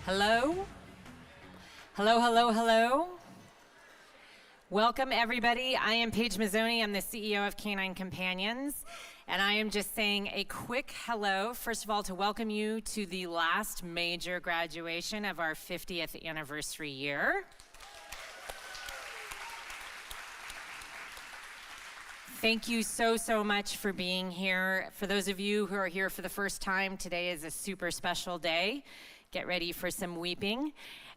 Hello? Hello, hello, hello. Welcome, everybody. I am Paige Mazzoni. I'm the CEO of Canine Companions, and I am just saying a quick hello, first of all, to welcome you to the last major graduation of our 50th anniversary year. Thank you so much for being here. For those of you who are here for the first time, today is a super special day. Get ready for some weeping.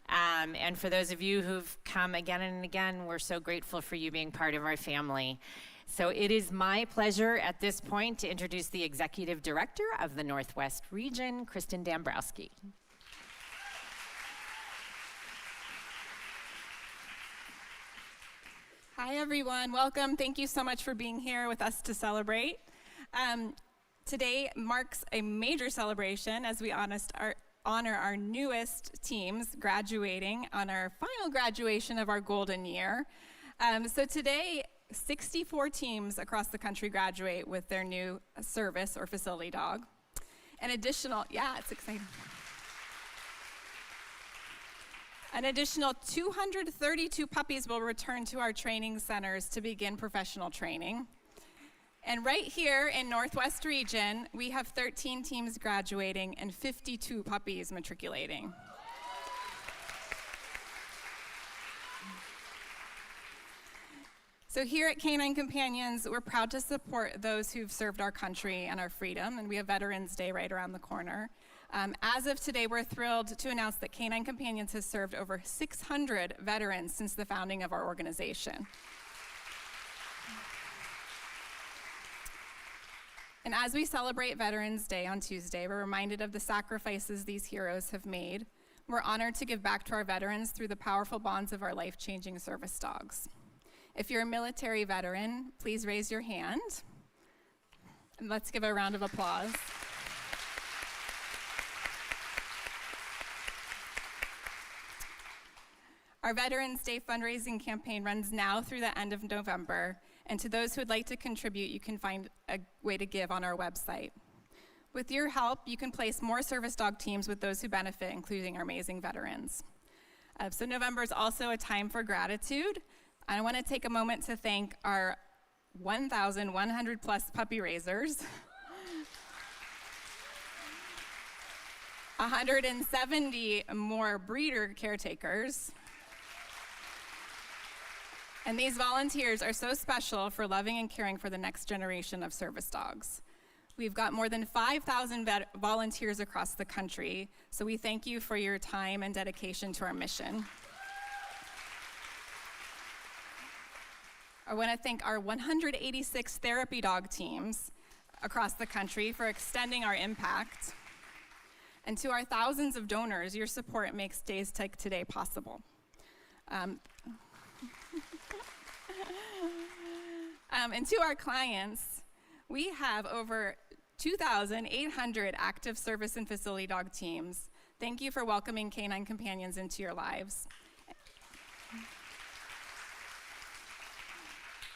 And for those of you who've come again and again, we're so grateful for you being part of our family. So it is my pleasure at this point to introduce the Executive Director of the Northwest Region, Kristen Dambrowski. Hi everyone, welcome. Thank you so much for being here with us to celebrate. Today marks a major celebration as we honor our newest teams graduating on our final graduation of our golden year. So today, 64 teams across the country graduate with their new service or facility dog. It's exciting. An additional 232 puppies will return to our training centers to begin professional training. And right here in Northwest Region, we have 13 teams graduating and 52 puppies matriculating. So here at Canine Companions, we're proud to support those who've served our country and our freedom, and we have Veterans Day right around the corner. As of today, we're thrilled to announce that Canine Companions has served over 600 veterans since the founding of our organization. And as we celebrate Veterans Day on Tuesday, we're reminded of the sacrifices these heroes have made. We're honored to give back to our veterans through the powerful bonds of our life-changing service dogs. If you're a military veteran, please raise your hand. And let's give a round of applause. Our Veterans Day fundraising campaign runs now through the end of November, and to those who would like to contribute, you can find a way to give on our website. With your help, you can place more service dog teams with those who benefit, including our amazing veterans. So November is also a time for gratitude. I want to take a moment to thank our 1,100 plus puppy raisers, 170 more breeder caretakers, and these volunteers are so special for loving and caring for the next generation of service dogs. We've got more than 5,000 volunteers across the country, so we thank you for your time and dedication to our mission. I want to thank our 186 therapy dog teams across the country for extending our impact. And to our thousands of donors, your support makes days like today possible. And to our clients, we have over 2,800 active service and facility dog teams. Thank you for welcoming Canine Companions into your lives.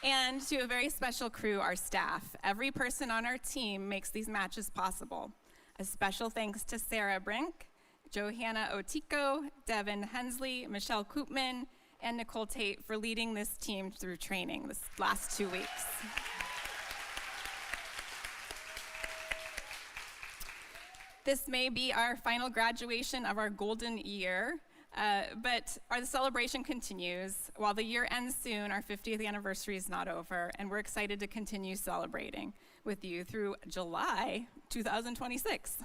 And to a very special crew, our staff. Every person on our team makes these matches possible. A special thanks to Sarah Brink, Johanna Otico, Devin Hensley, Michelle Koopman, and Nicole Tate for leading this team through training this last 2 weeks. This may be our final graduation of our golden year, but our celebration continues. While the year ends soon, our 50th anniversary is not over, and we're excited to continue celebrating with you through July 2026.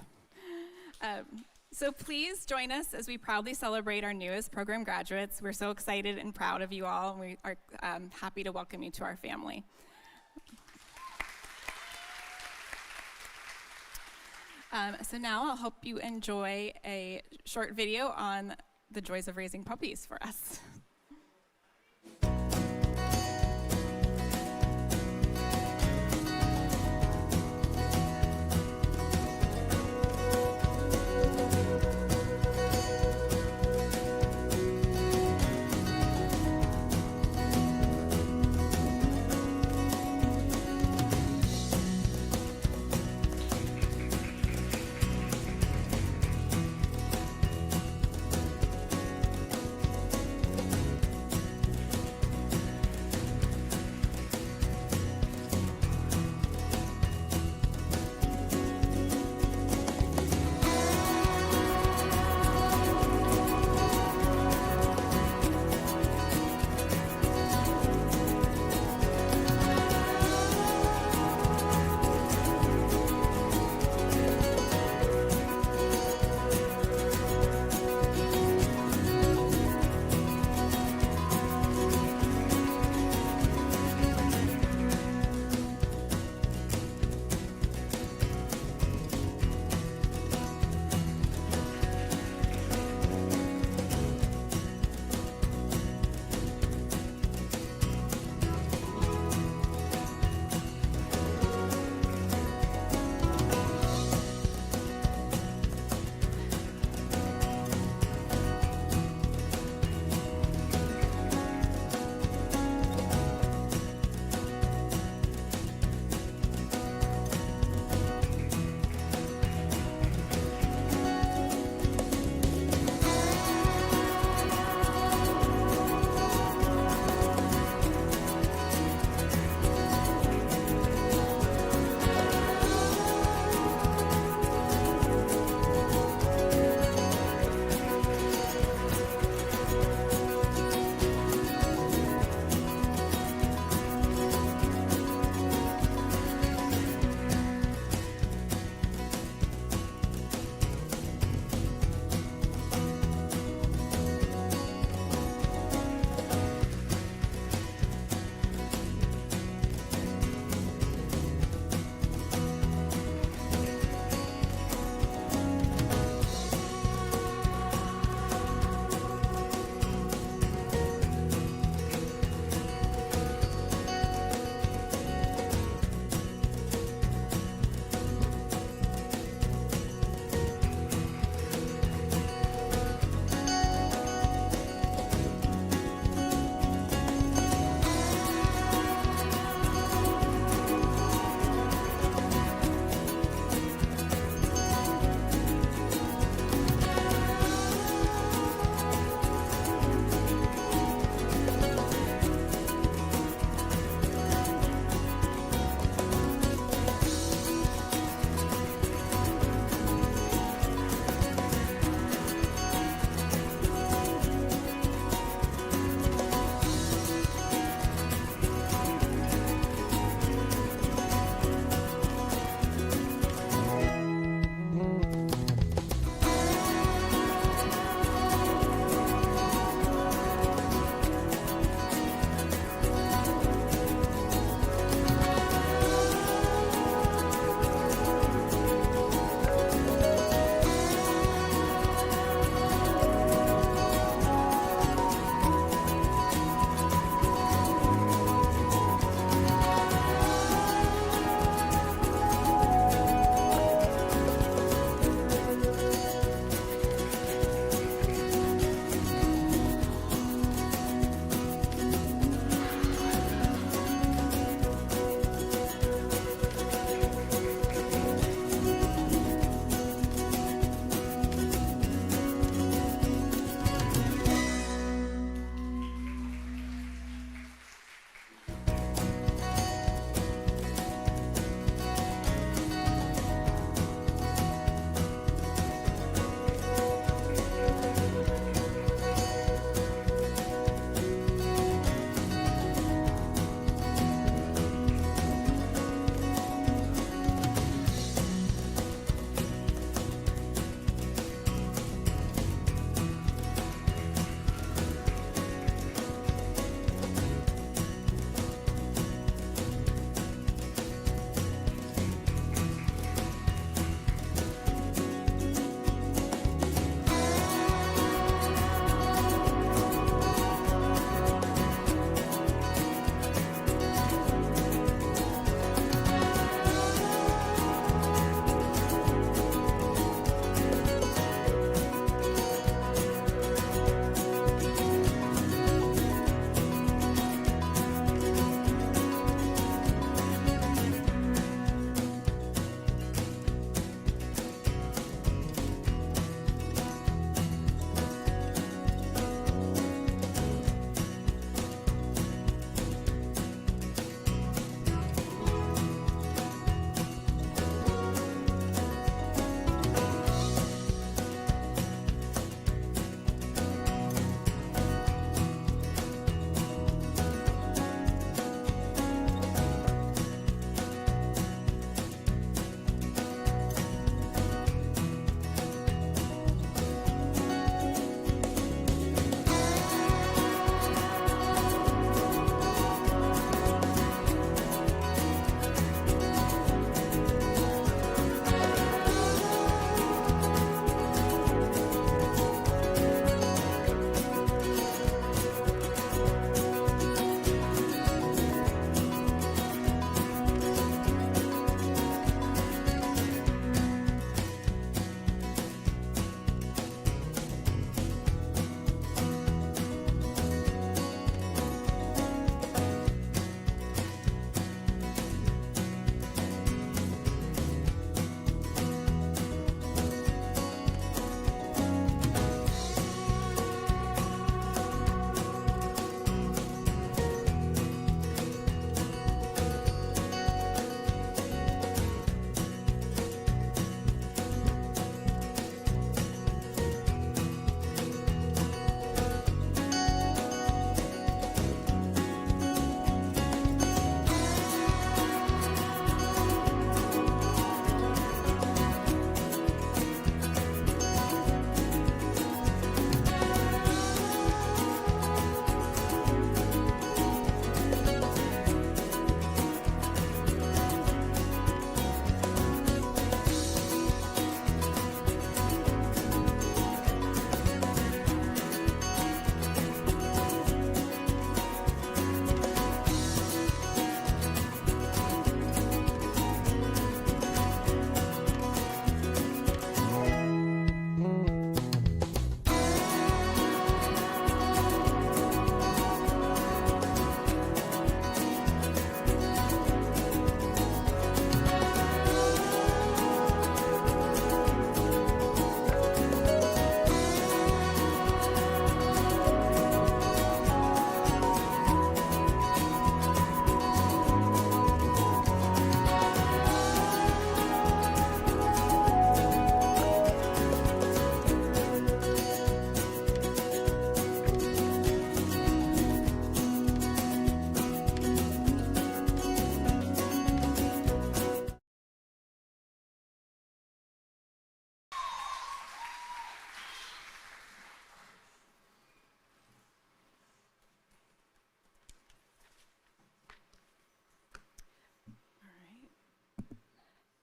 So please join us as we proudly celebrate our newest program graduates. We're so excited and proud of you all, and we are happy to welcome you to our family. So now I'll hope you enjoy a short video on the joys of raising puppies for us.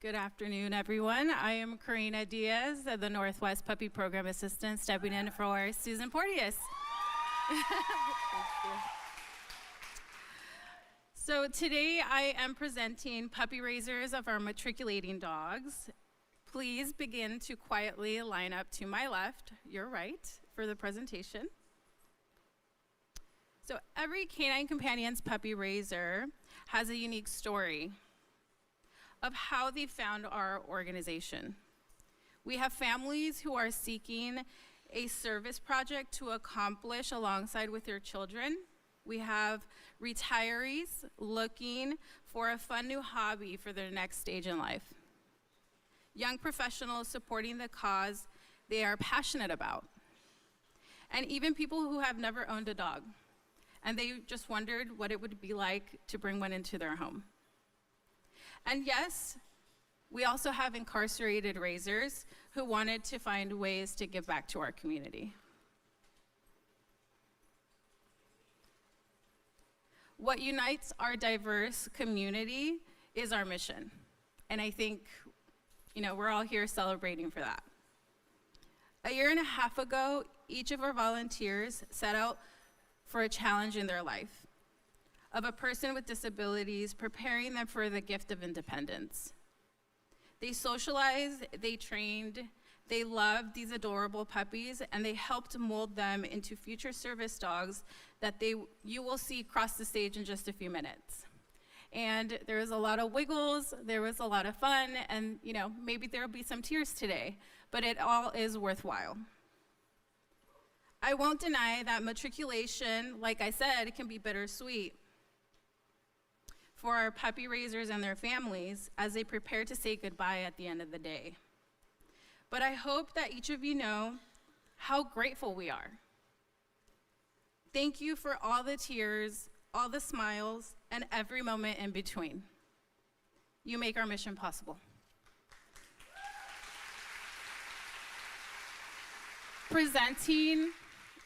Good afternoon, everyone. I am Karina Diaz, the Northwest Puppy Program Assistant, stepping in for Susan Porteous. Thank you. So today I am presenting puppy raisers of our matriculating dogs. Please begin to quietly line up to my left, your right, for the presentation. So every Canine Companions puppy raiser has a unique story of how they found our organization. We have families who are seeking a service project to accomplish alongside with their children. We have retirees looking for a fun new hobby for their next stage in life. Young professionals supporting the cause they are passionate about. And even people who have never owned a dog, and they just wondered what it would be like to bring one into their home. And yes, we also have incarcerated raisers who wanted to find ways to give back to our community. What unites our diverse community is our mission. And I think, we're all here celebrating for that. A year and a half ago, each of our volunteers set out for a challenge in their life of a person with disabilities, preparing them for the gift of independence. They socialized, they trained, they loved these adorable puppies, and they helped mold them into future service dogs that you will see cross the stage in just a few minutes. And there was a lot of wiggles, there was a lot of fun, and maybe there will be some tears today, but it all is worthwhile. I won't deny that matriculation, like I said, can be bittersweet for our puppy raisers and their families as they prepare to say goodbye at the end of the day. But I hope that each of you know how grateful we are. Thank you for all the tears, all the smiles, and every moment in between. You make our mission possible. Presenting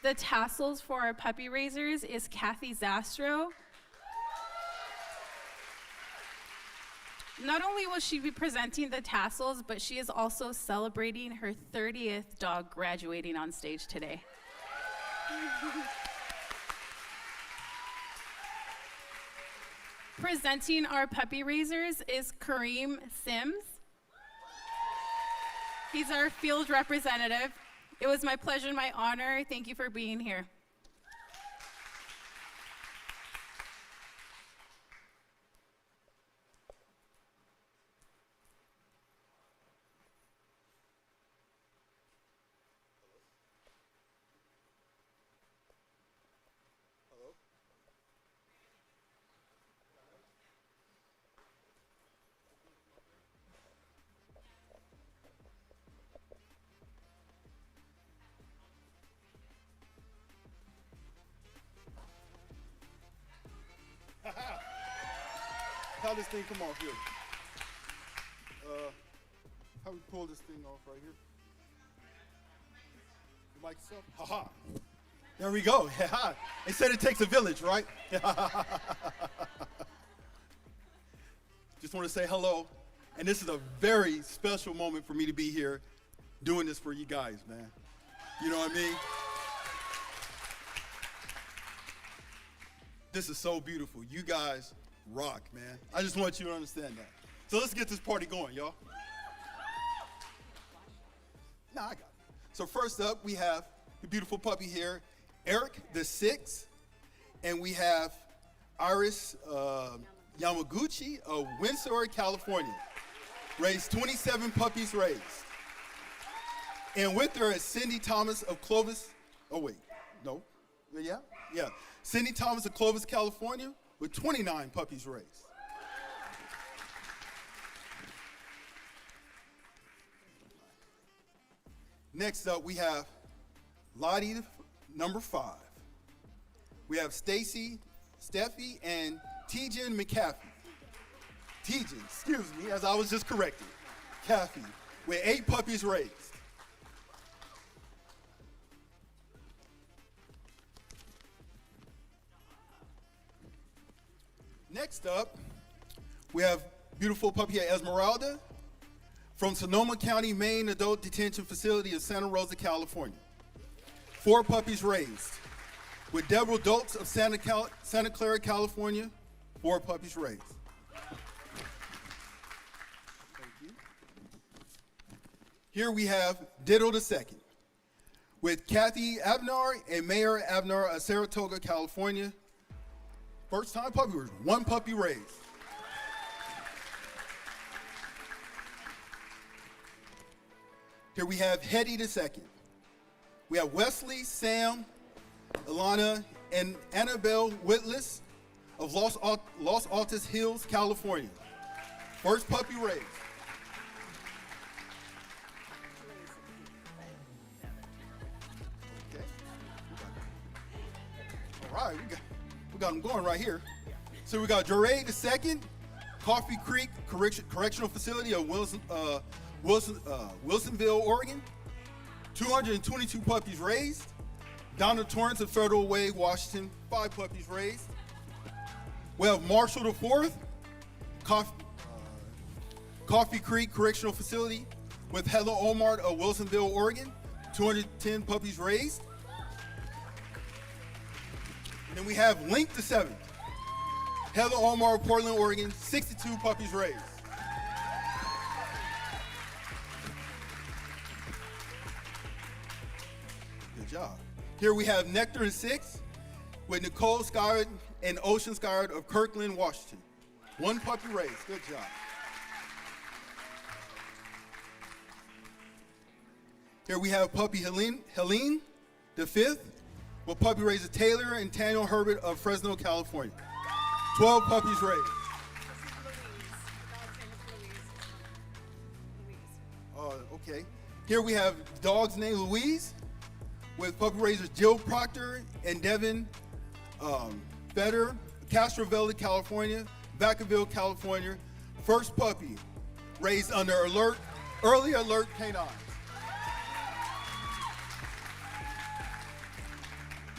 the tassels for our puppy raisers is Kathy Zastro. Not only will she be presenting the tassels, but she is also celebrating her 30th dog graduating on stage today. Presenting our puppy raisers is Kareem Sims. He's our field representative. It was my pleasure and my honor. Thank you for being here. How this thing come off here? How we pull this thing off right here? The mic itself? Ha-ha. There we go. They said it takes a village, right? Just want to say hello. And this is a very special moment for me to be here doing this for you guys, man. You know what I mean? This is so beautiful. You guys rock, man. I just want you to understand that. So let's get this party going, y'all. Nah, I got it. So first up, we have the beautiful puppy here, Eric the Sixth, and we have Iris Yamaguchi of Windsor, California. Raised 27 puppies raised. And with her is Cindy Thomas of Clovis. Oh wait, no, yeah. Cindy Thomas of Clovis, California, with 29 puppies raised. Next up, we have Lottie, number 5. We have Stacy, Steffi, and Tejan McCaffey. Tejan, excuse me, as I was just corrected. Caffey, with 8 puppies raised. Next up, we have beautiful puppy Esmeralda From Sonoma County, Maine Adult Detention Facility of Santa Rosa, California. 4 puppies raised. With Deborah Doltz of Santa Clara, California, 4 puppies raised. Thank you. Here we have Diddle II. With Kathy Abnar and Mayor Abnar of Saratoga, California. First time puppy raised, 1 puppy raised. Here we have Hetty II. We have Wesley, Sam, Ilana, and Annabelle Whitless of Los Altos Hills, California. First puppy raised. Okay. All right, we got them going right here. So we got Jure II, Coffee Creek Correctional Facility of Wilsonville, Oregon. 222 puppies raised. Donna Torrance of Federal Way, Washington, 5 puppies raised. We have Marshall IV, Coffee Creek Correctional Facility with Heather Omar of Wilsonville, Oregon, 210 puppies raised. And then we have Link VII, Heather Omar of Portland, Oregon, 62 puppies raised. Good job. Here we have Nectar VI with Nicole Skyward and Ocean Skyward of Kirkland, Washington. 1 puppy raised. Good job. Here we have puppy Helene the 5th with puppy raiser Taylor and Daniel Herbert of Fresno, California. 12 puppies raised. Okay. Here we have dog's name Louise with puppy raisers Jill Proctor and Devin Fetter, Castro Valley, California, Vacaville, California. First puppy raised under early alert canines.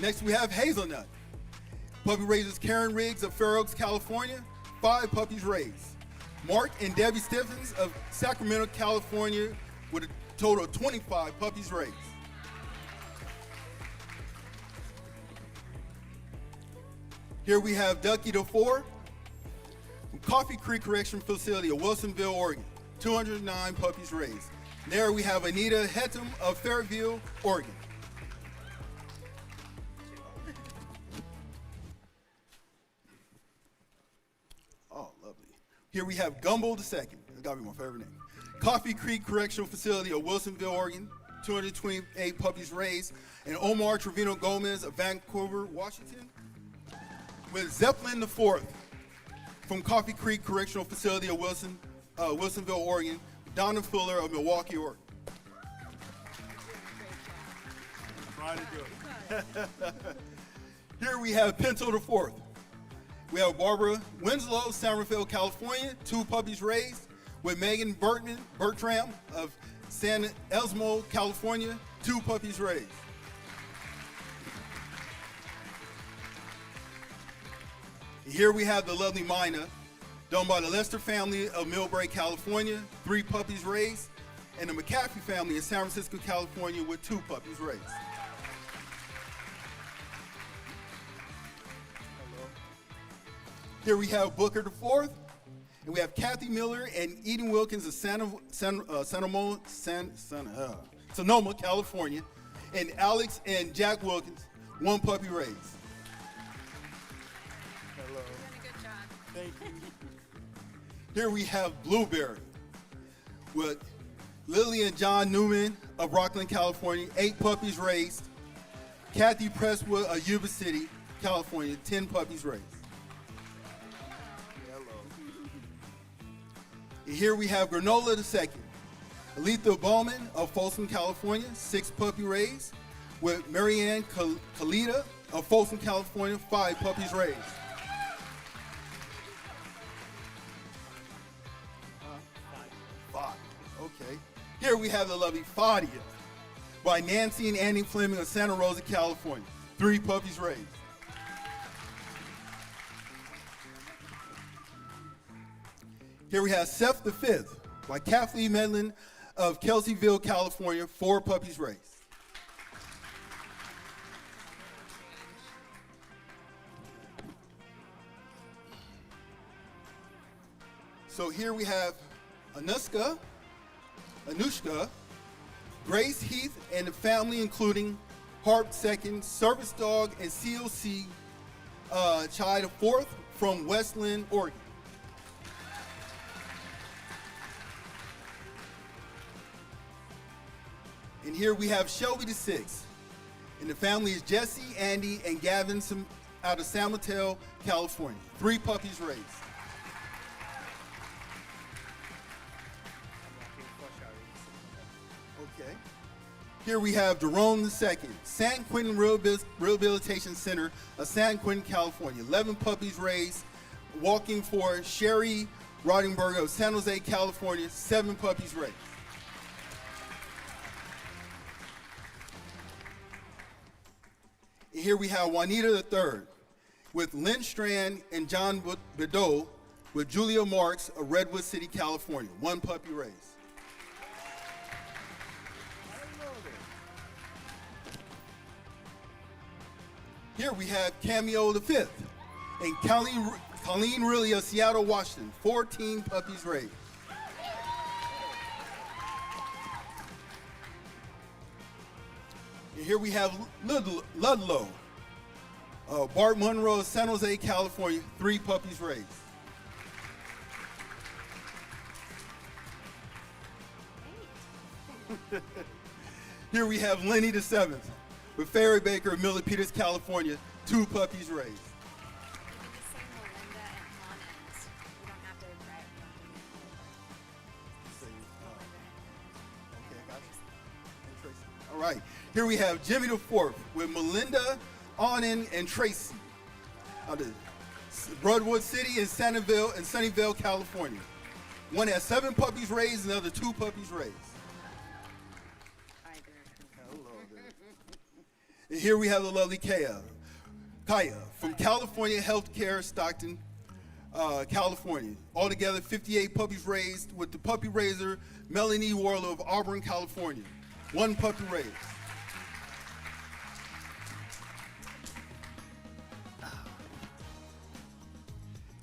Next we have Hazelnut. Puppy raisers Karen Riggs of Fair Oaks, California, 5 puppies raised. Mark and Debbie Stiffens of Sacramento, California, with a total of 25 puppies raised. Here we have Ducky IV from Coffee Creek Correction Facility of Wilsonville, Oregon, 209 puppies raised. There we have Anita Hettem of Fairview, Oregon. Oh, lovely. Here we have Gumbo II. That's gotta be my favorite name. Coffee Creek Correctional Facility of Wilsonville, Oregon, 228 puppies raised. And Omar Trevino Gomez of Vancouver, Washington, with Zeppelin IV from Coffee Creek Correctional Facility of Wilsonville, Oregon, Donna Fuller of Milwaukee, Oregon. Trying to do it. Here we have Pinto IV. We have Barbara Winslow, San Rafael, California, 2 puppies raised, with Megan Bertram of San Elsmo, California, 2 puppies raised. Here we have the lovely Mina, done by the Lester family of Millbrae, California, 3 puppies raised, and the McCaffrey family in San Francisco, California, with 2 puppies raised. Here we have Booker IV, and we have Kathy Miller and Eden Wilkins of Sonoma, California, and Alex and Jack Wilkins, 1 puppy raised. Hello. Doing a good job. Thank you. Here we have Blueberry with Lily and John Newman of Rockland, California, 8 puppies raised. Kathy Presswood of Yuba City, California, 10 puppies raised. Here we have Granola II, Aletha Bowman of Folsom, California, 6 puppy raised, with Marianne Kalita of Folsom, California, 5 puppies raised. 5. Okay. Here we have the lovely Fadia by Nancy and Annie Fleming of Santa Rosa, California, 3 puppies raised. Here we have Seth V by Kathleen Medlin of Kelseyville, California, 4 puppies raised. So here we have Anushka, Grace Heath, and the family, including Harp second, service dog, and COC child fourth from Westland, Oregon. And here we have Shelby the sixth, and the family is Jesse, Andy, and Gavin out of San Mateo, California. 3 puppies raised. Okay. Here we have Jerome II, San Quentin Rehabilitation Center of San Quentin, California. 11 puppies raised, walking for Sherry Roddenberg of San Jose, California. 7 puppies raised. And here we have Juanita III with Lynn Strand and John Bedeau with Julia Marks of Redwood City, California. 1 puppy raised. Here we have Cameo the fifth and Colleen Riley of Seattle, Washington. 14 puppies raised. And here we have Ludlow, Bart Monroe of San Jose, California. 3 puppies raised. Here we have Lenny the seventh with Ferry Baker of Milpitas, California. 2 puppies raised. All right. Here we have Jimmy the fourth with Melinda, Annan, and Tracy out of Broadwood City and Sunnyvale, California. One has 7 puppies raised, and the other 2 puppies raised. Hello there. And here we have the lovely Kaya from California Healthcare, Stockton, California. Altogether, 58 puppies raised with the puppy raiser Melanie Warlow of Auburn, California. 1 puppy raised.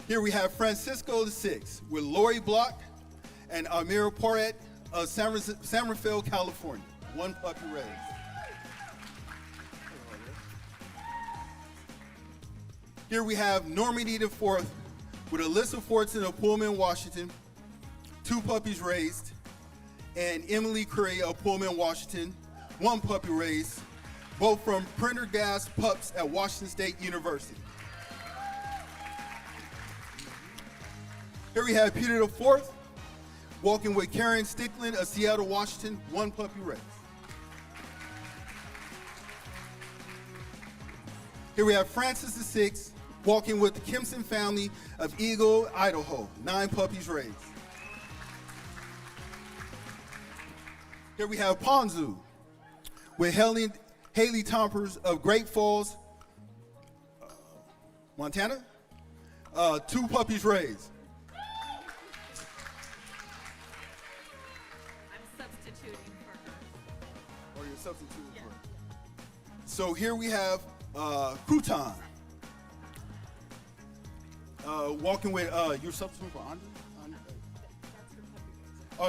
Here we have Francisco the sixth with Lori Block and Amira Porret of San Rafael, California. 1 puppy raised. Here we have Normandy the fourth with Alyssa Fortson of Pullman, Washington. 2 puppies raised. And Emily Curry of Pullman, Washington. 1 puppy raised. Both from Prendergast Pups at Washington State University. Here we have Peter the fourth, walking with Karen Stickland of Seattle, Washington. 1 puppy raised. Here we have Francis the sixth, walking with the Kimson family of Eagle, Idaho. 9 puppies raised. Here we have Ponzu with Haley Tompers of Great Falls, Montana. 2 puppies raised. Substituting for her. So here we have Crouton walking with your substitute for Andre?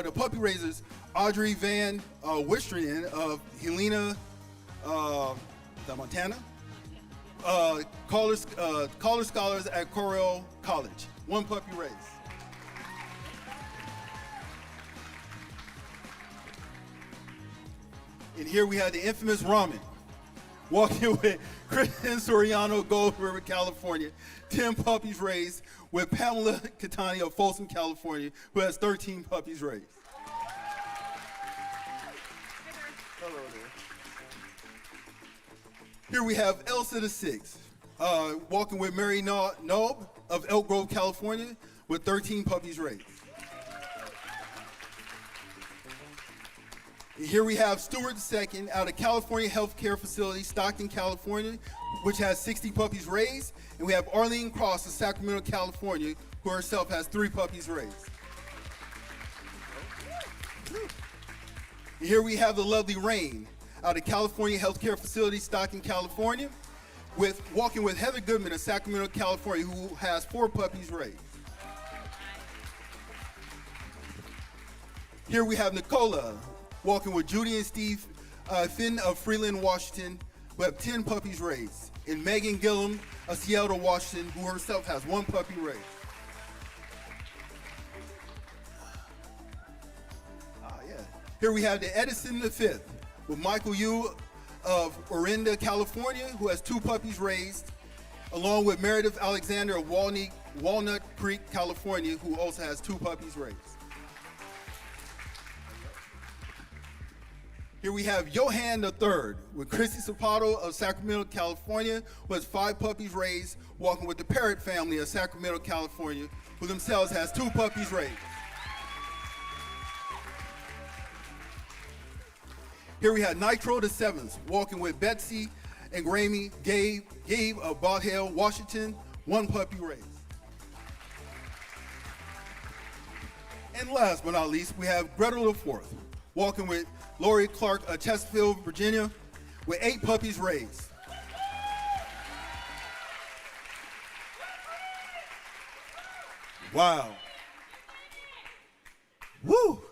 The puppy raisers, Audrey Van Wistrian of Helena, Montana. Caller Scholars at Cornell College. 1 puppy raised. And here we have the infamous Ramen, walking with Kristen Soriano, Gold River, California. 10 puppies raised with Pamela Catani of Folsom, California, who has 13 puppies raised. Hello there. Here we have Elsa the sixth, walking with Mary Nob of Elk Grove, California, with 13 puppies raised. Here we have Stuart II out of California Healthcare Facility, Stockton, California, which has 60 puppies raised. And we have Arlene Cross of Sacramento, California, who herself has 3 puppies raised. And here we have the lovely Rain out of California Healthcare Facility, Stockton, California, walking with Heather Goodman of Sacramento, California, who has 4 puppies raised. Here we have Nicola walking with Judy and Steve Finn of Freeland, Washington, who have 10 puppies raised. And Megan Gillum of Seattle, Washington, who herself has 1 puppy raised. Here we have the Edison V with Michael Yu of Orinda, California, who has 2 puppies raised, along with Meredith Alexander of Walnut Creek, California, who also has 2 puppies raised. Here we have Johan III with Chrissy Zapato of Sacramento, California, who has 5 puppies raised, walking with the Parrott family of Sacramento, California, who themselves has 2 puppies raised. Here we have Nitro the 7th, walking with Betsy and Grammy Gabe of Bald Hill, Washington, 1 puppy raised. And last but not least, we have Gretel the 4th, walking with Lori Clark of Chesterfield, Virginia, with 8 puppies raised. Wow. Woo!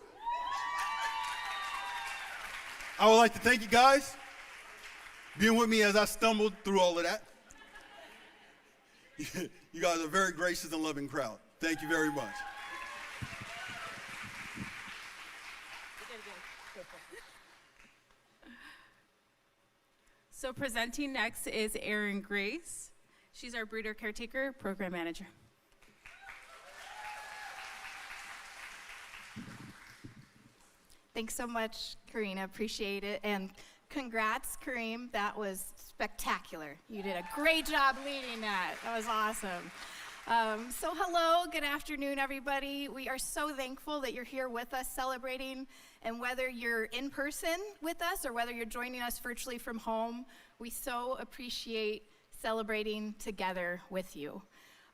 I would like to thank you guys for being with me as I stumbled through all of that. You guys are a very gracious and loving crowd. Thank you very much. So presenting next is Erin Grace. She's our breeder caretaker program manager. Thanks so much, Karina. Appreciate it. And congrats, Kareem. That was spectacular. You did a great job leading that. That was awesome. So hello, good afternoon, everybody. We are so thankful that you're here with us celebrating. And whether you're in person with us or whether you're joining us virtually from home, we so appreciate celebrating together with you.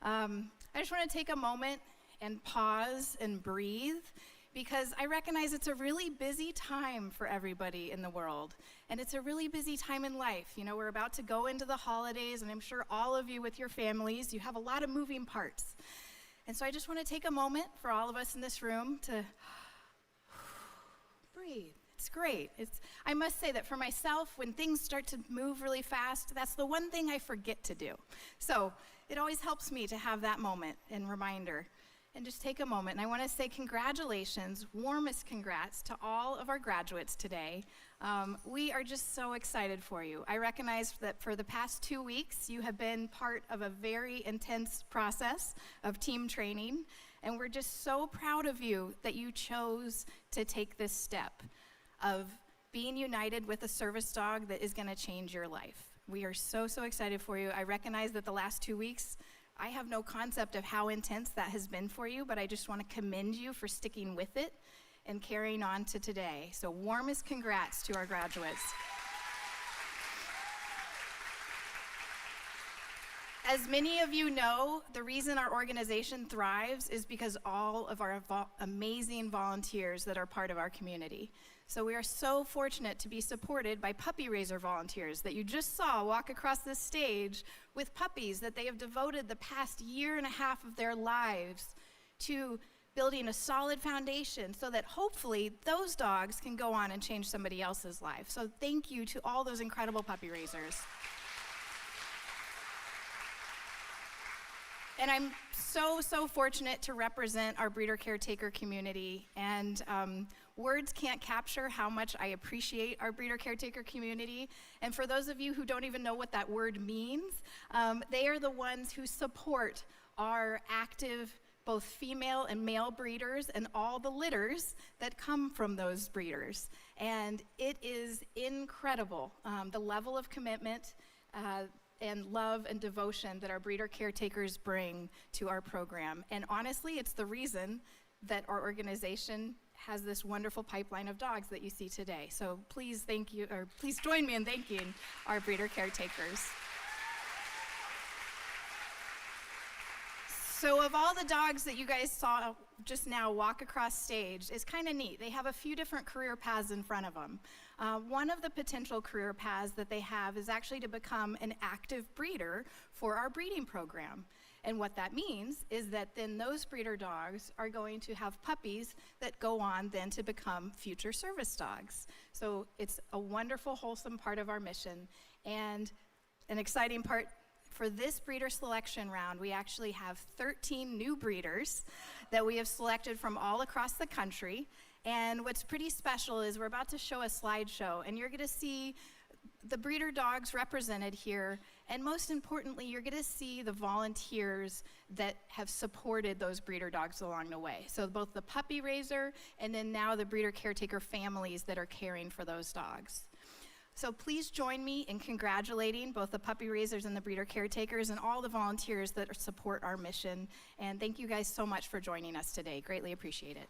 I just want to take a moment and pause and breathe, because I recognize it's a really busy time for everybody in the world. And it's a really busy time in life. You know, we're about to go into the holidays, and I'm sure all of you with your families, you have a lot of moving parts. And so I just want to take a moment for all of us in this room to breathe. It's great. I must say that for myself, when things start to move really fast, that's the one thing I forget to do. So it always helps me to have that moment and reminder. And just take a moment, and I want to say congratulations, warmest congrats to all of our graduates today. We are just so excited for you. I recognize that for the past 2 weeks, you have been part of a very intense process of team training, and we're just so proud of you that you chose to take this step of being united with a service dog that is going to change your life. We are so, so excited for you. I recognize that the last 2 weeks, I have no concept of how intense that has been for you, but I just want to commend you for sticking with it and carrying on to today. So warmest congrats to our graduates. As many of you know, the reason our organization thrives is because all of our amazing volunteers that are part of our community. So we are so fortunate to be supported by puppy raiser volunteers that you just saw walk across this stage with puppies that they have devoted the past 1.5 years of their lives to building a solid foundation so that hopefully those dogs can go on and change somebody else's life. So thank you to all those incredible puppy raisers. And I'm so, so fortunate to represent our breeder caretaker community. And words can't capture how much I appreciate our breeder caretaker community. And for those of you who don't even know what that word means, they are the ones who support our active both female and male breeders and all the litters that come from those breeders. And it is incredible, the level of commitment and love and devotion that our breeder caretakers bring to our program. And honestly, it's the reason that our organization has this wonderful pipeline of dogs that you see today. So please please join me in thanking our breeder caretakers. So of all the dogs that you guys saw just now walk across stage, it's kind of neat. They have a few different career paths in front of them. One of the potential career paths that they have is actually to become an active breeder for our breeding program. And what that means is that then those breeder dogs are going to have puppies that go on then to become future service dogs. So it's a wonderful, wholesome part of our mission. And an exciting part for this breeder selection round, we actually have 13 new breeders that we have selected from all across the country. And what's pretty special is we're about to show a slideshow, and you're gonna see the breeder dogs represented here, and most importantly, you're gonna see the volunteers that have supported those breeder dogs along the way. So both the puppy raiser and then now the breeder caretaker families that are caring for those dogs. So please join me in congratulating both the puppy raisers and the breeder caretakers and all the volunteers that support our mission. And thank you guys so much for joining us today. Greatly appreciate it.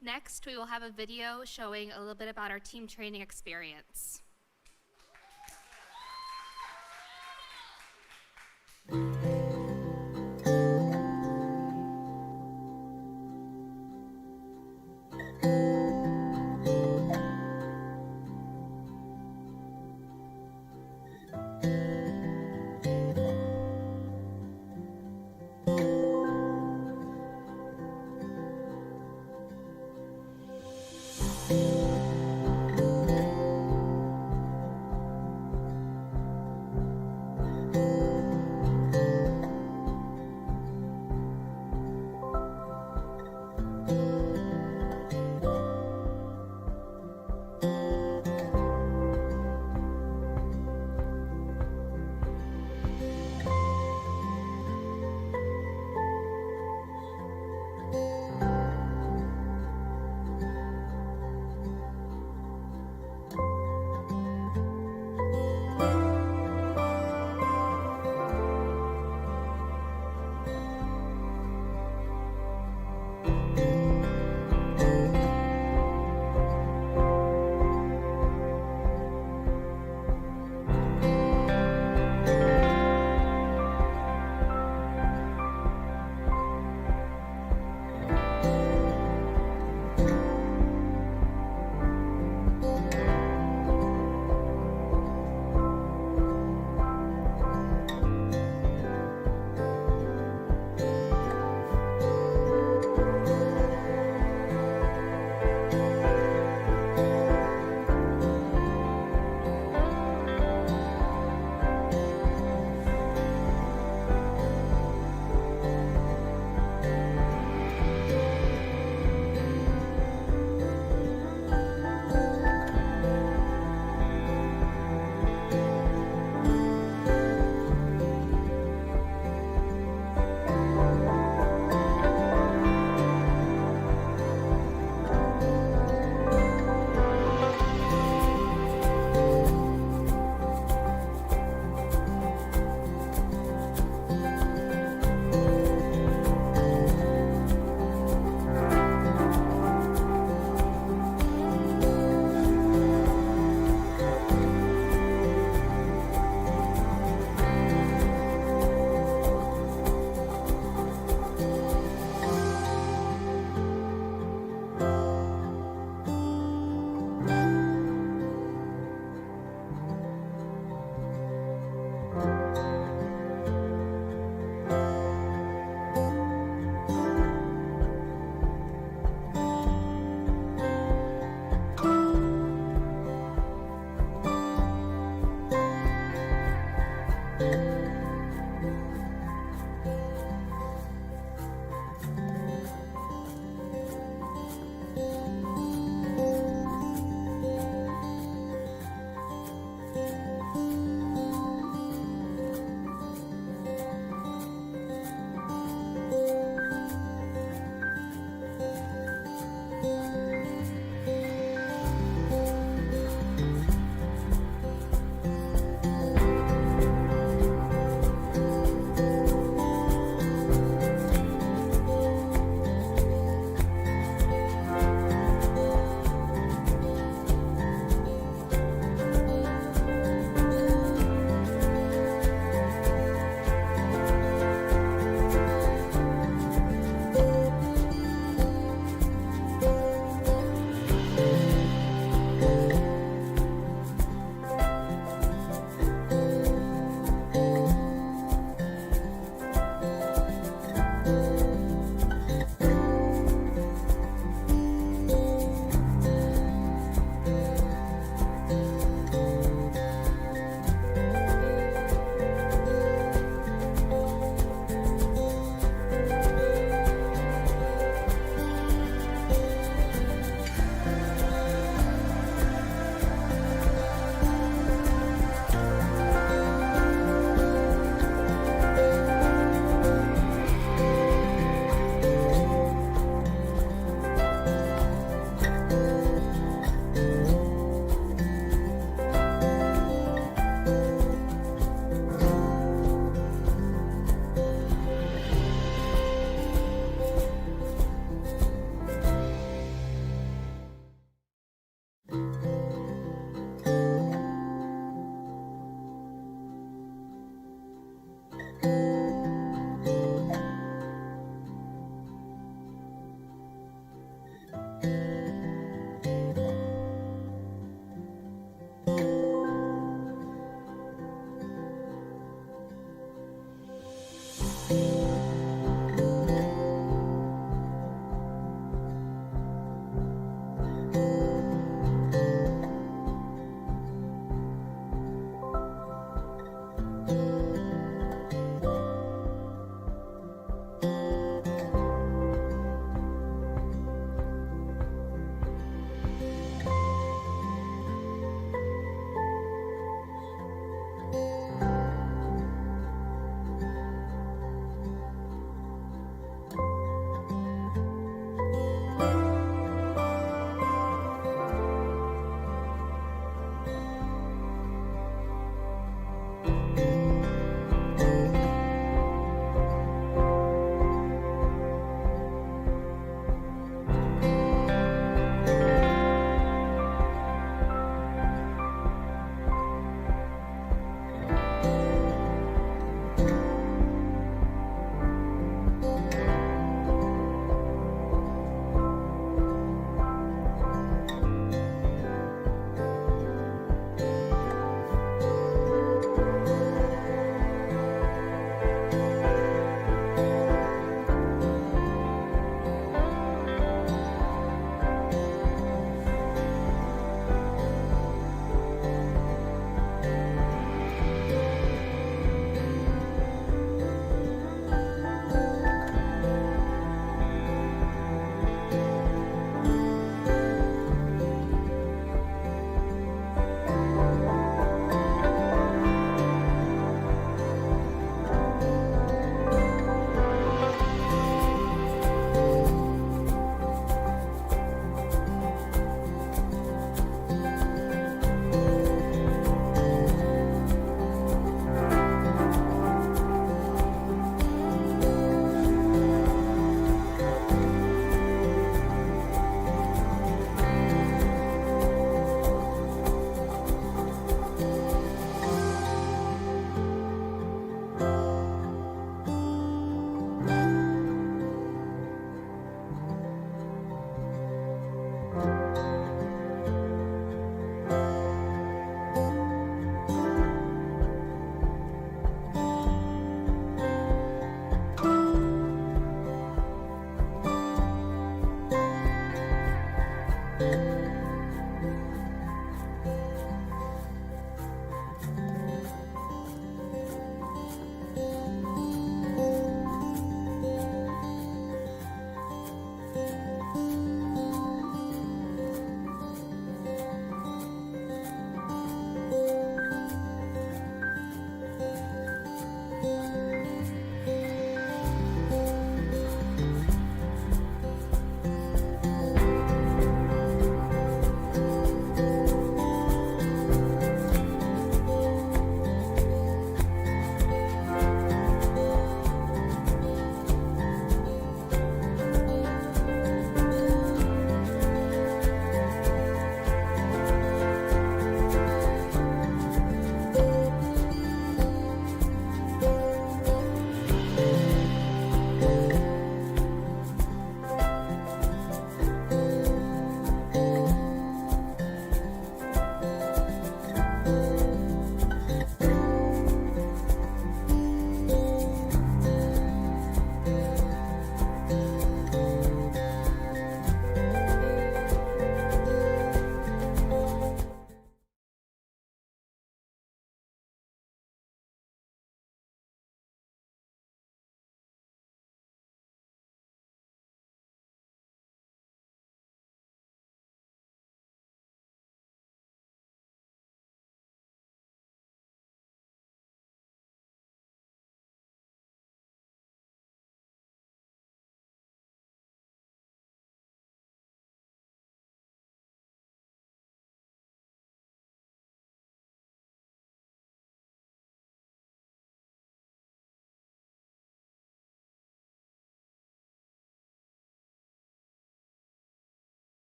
Next, we will have a video showing a little bit about our team training experience.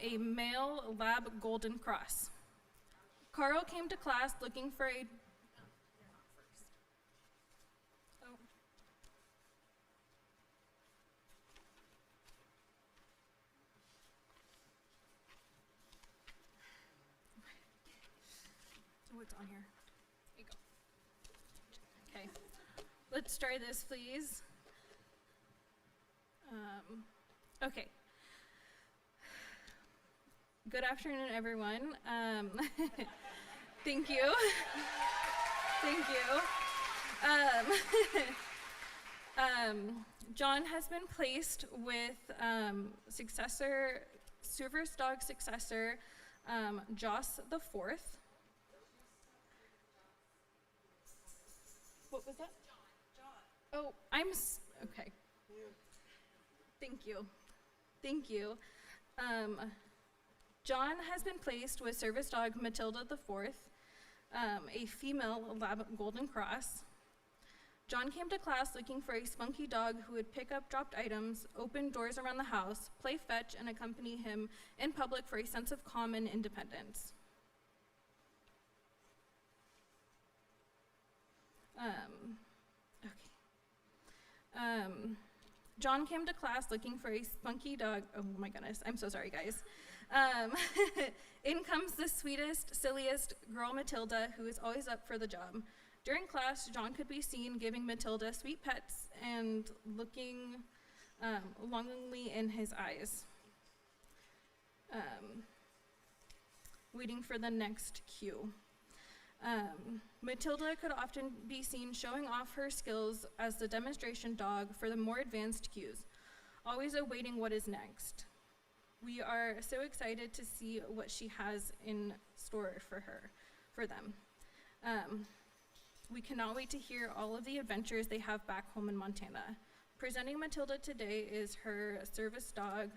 A male lab golden cross. Carl came to class looking for a what's on here? There you go. Okay, let's try this, please. Okay. Good afternoon, everyone. Thank you. Thank you. John has been placed with service dog successor, Joss the Fourth. What was that? John. Oh, okay. Thank you. Thank you. John has been placed with service dog Matilda the Fourth, a female lab golden cross. John came to class looking for a spunky dog who would pick up dropped items, open doors around the house, play fetch, and accompany him in public for a sense of calm and independence. John came to class looking for a spunky dog. Oh my goodness, I'm so sorry, guys. In comes the sweetest, silliest girl, Matilda, who is always up for the job. During class, John could be seen giving Matilda sweet pets and looking longingly in his eyes, waiting for the next cue. Matilda could often be seen showing off her skills as the demonstration dog for the more advanced cues, always awaiting what is next. We are so excited to see what she has in store for them. We cannot wait to hear all of the adventures they have back home in Montana. Presenting Matilda today is her service dog,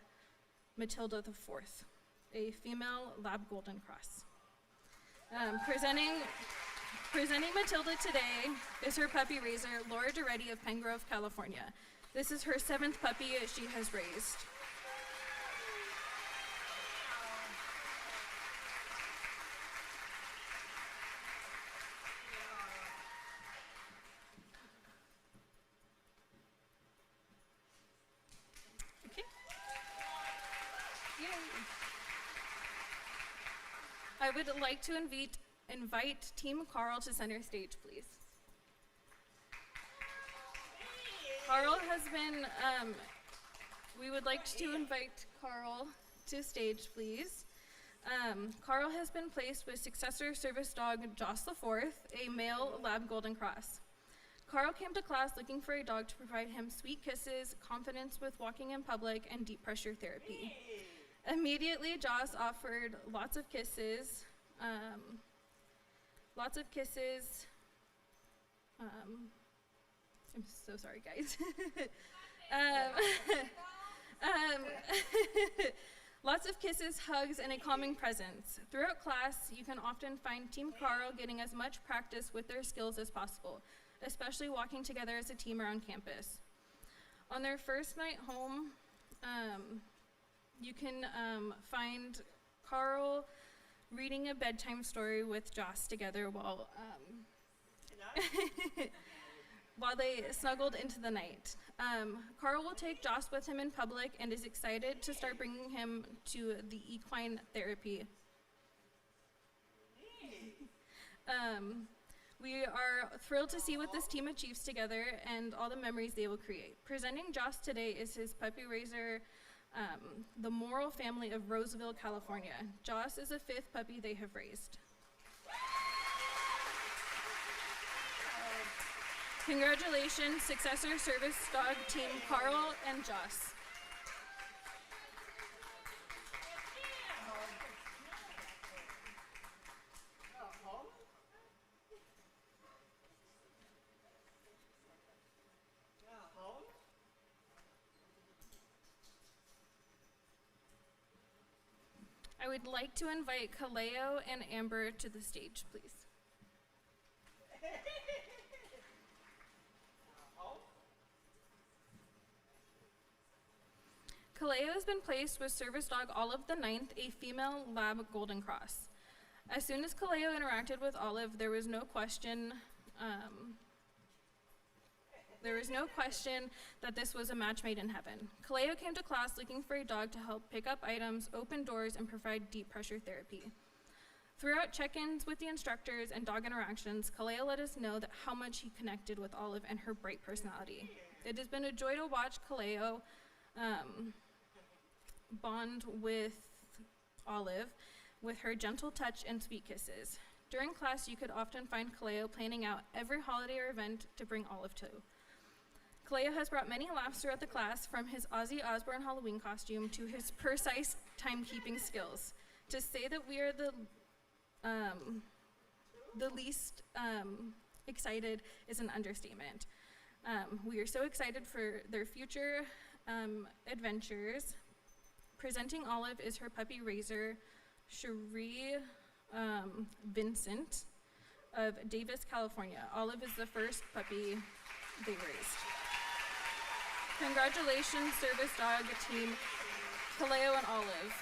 Matilda the Fourth, a female lab golden cross. Presenting Matilda today is her puppy raiser, Laura Duretti of Pengrove, California. This is her 7th puppy she has raised. Okay. Yay. I would like to invite Team Carl to center stage, please. Carl has been, we would like to invite Carl to stage, please. Carl has been placed with successor service dog Joss the Fourth, a male lab golden cross. Carl came to class looking for a dog to provide him sweet kisses, confidence with walking in public, and deep pressure therapy. Immediately, Joss offered lots of kisses. I'm so sorry, guys. Lots of kisses, hugs, and a calming presence. Throughout class, you can often find Team Carl getting as much practice with their skills as possible, especially walking together as a team around campus. On their first night home, you can find Carl reading a bedtime story with Joss together while while they snuggled into the night. Carl will take Joss with him in public and is excited to start bringing him to the equine therapy. We are thrilled to see what this team achieves together and all the memories they will create. Presenting Joss today is his puppy raiser, the Morrill family of Roseville, California. Joss is the 5th puppy they have raised. Congratulations, successor service dog team Carl and Joss. I would like to invite Kaleo and Amber to the stage, please. Kaleo has been placed with service dog Olive the Ninth, a female lab golden cross. As soon as Kaleo interacted with Olive, there was no question that this was a match made in heaven. Kaleo came to class looking for a dog to help pick up items, open doors, and provide deep pressure therapy. Throughout check-ins with the instructors and dog interactions, Kaleo let us know that how much he connected with Olive and her bright personality. It has been a joy to watch Kaleo bond with Olive with her gentle touch and sweet kisses. During class, you could often find Kaleo planning out every holiday or event to bring Olive to. Kaleo has brought many laughs throughout the class, from his Ozzy Osbourne Halloween costume to his precise timekeeping skills. To say that we are the least excited is an understatement. We are so excited for their future adventures. Presenting Olive is her puppy raiser, Cherie Vincent of Davis, California. Olive is the first puppy they raised. Congratulations, service dog team, Kaleo and Olive.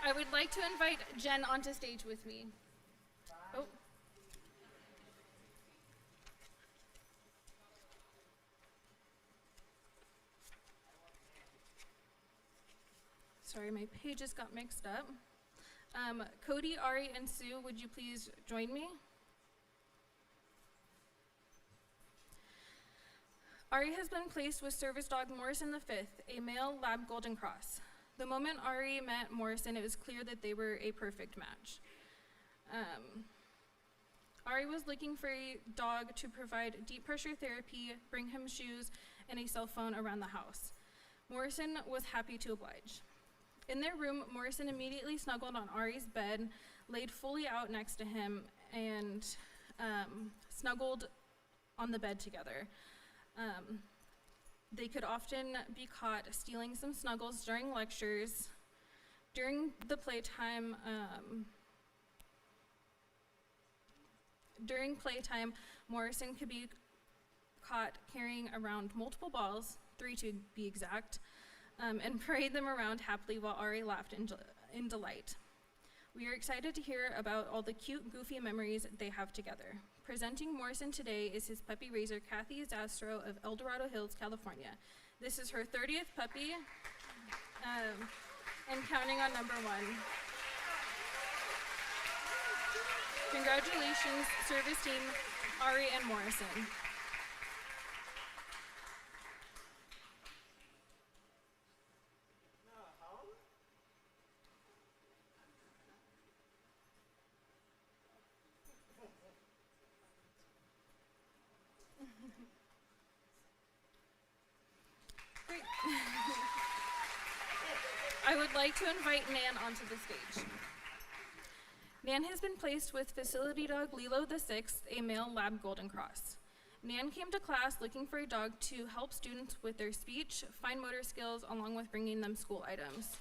I would like to invite Jen onto stage with me. Oh. Sorry, my pages got mixed up. Cody, Ari, and Sue, would you please join me? Ari has been placed with service dog Morrison V, a male lab golden cross. The moment Ari met Morrison, it was clear that they were a perfect match. Ari was looking for a dog to provide deep pressure therapy, bring him shoes, and a cell phone around the house. Morrison was happy to oblige. In their room, Morrison immediately snuggled on Ari's bed, laid fully out next to him, and snuggled on the bed together. They could often be caught stealing some snuggles during lectures. During playtime, Morrison could be caught carrying around multiple balls, 3 to be exact, and parade them around happily while Ari laughed in delight. We are excited to hear about all the cute, goofy memories they have together. Presenting Morrison today is his puppy raiser, Kathy Zastro of El Dorado Hills, California. This is her 30th puppy, and counting on number 1. Congratulations, service team, Ari and Morrison. Great. I would like to invite Nan onto the stage. Nan has been placed with facility dog Lilo the Sixth, a male lab golden cross. Nan came to class looking for a dog to help students with their speech, fine motor skills, along with bringing them school items.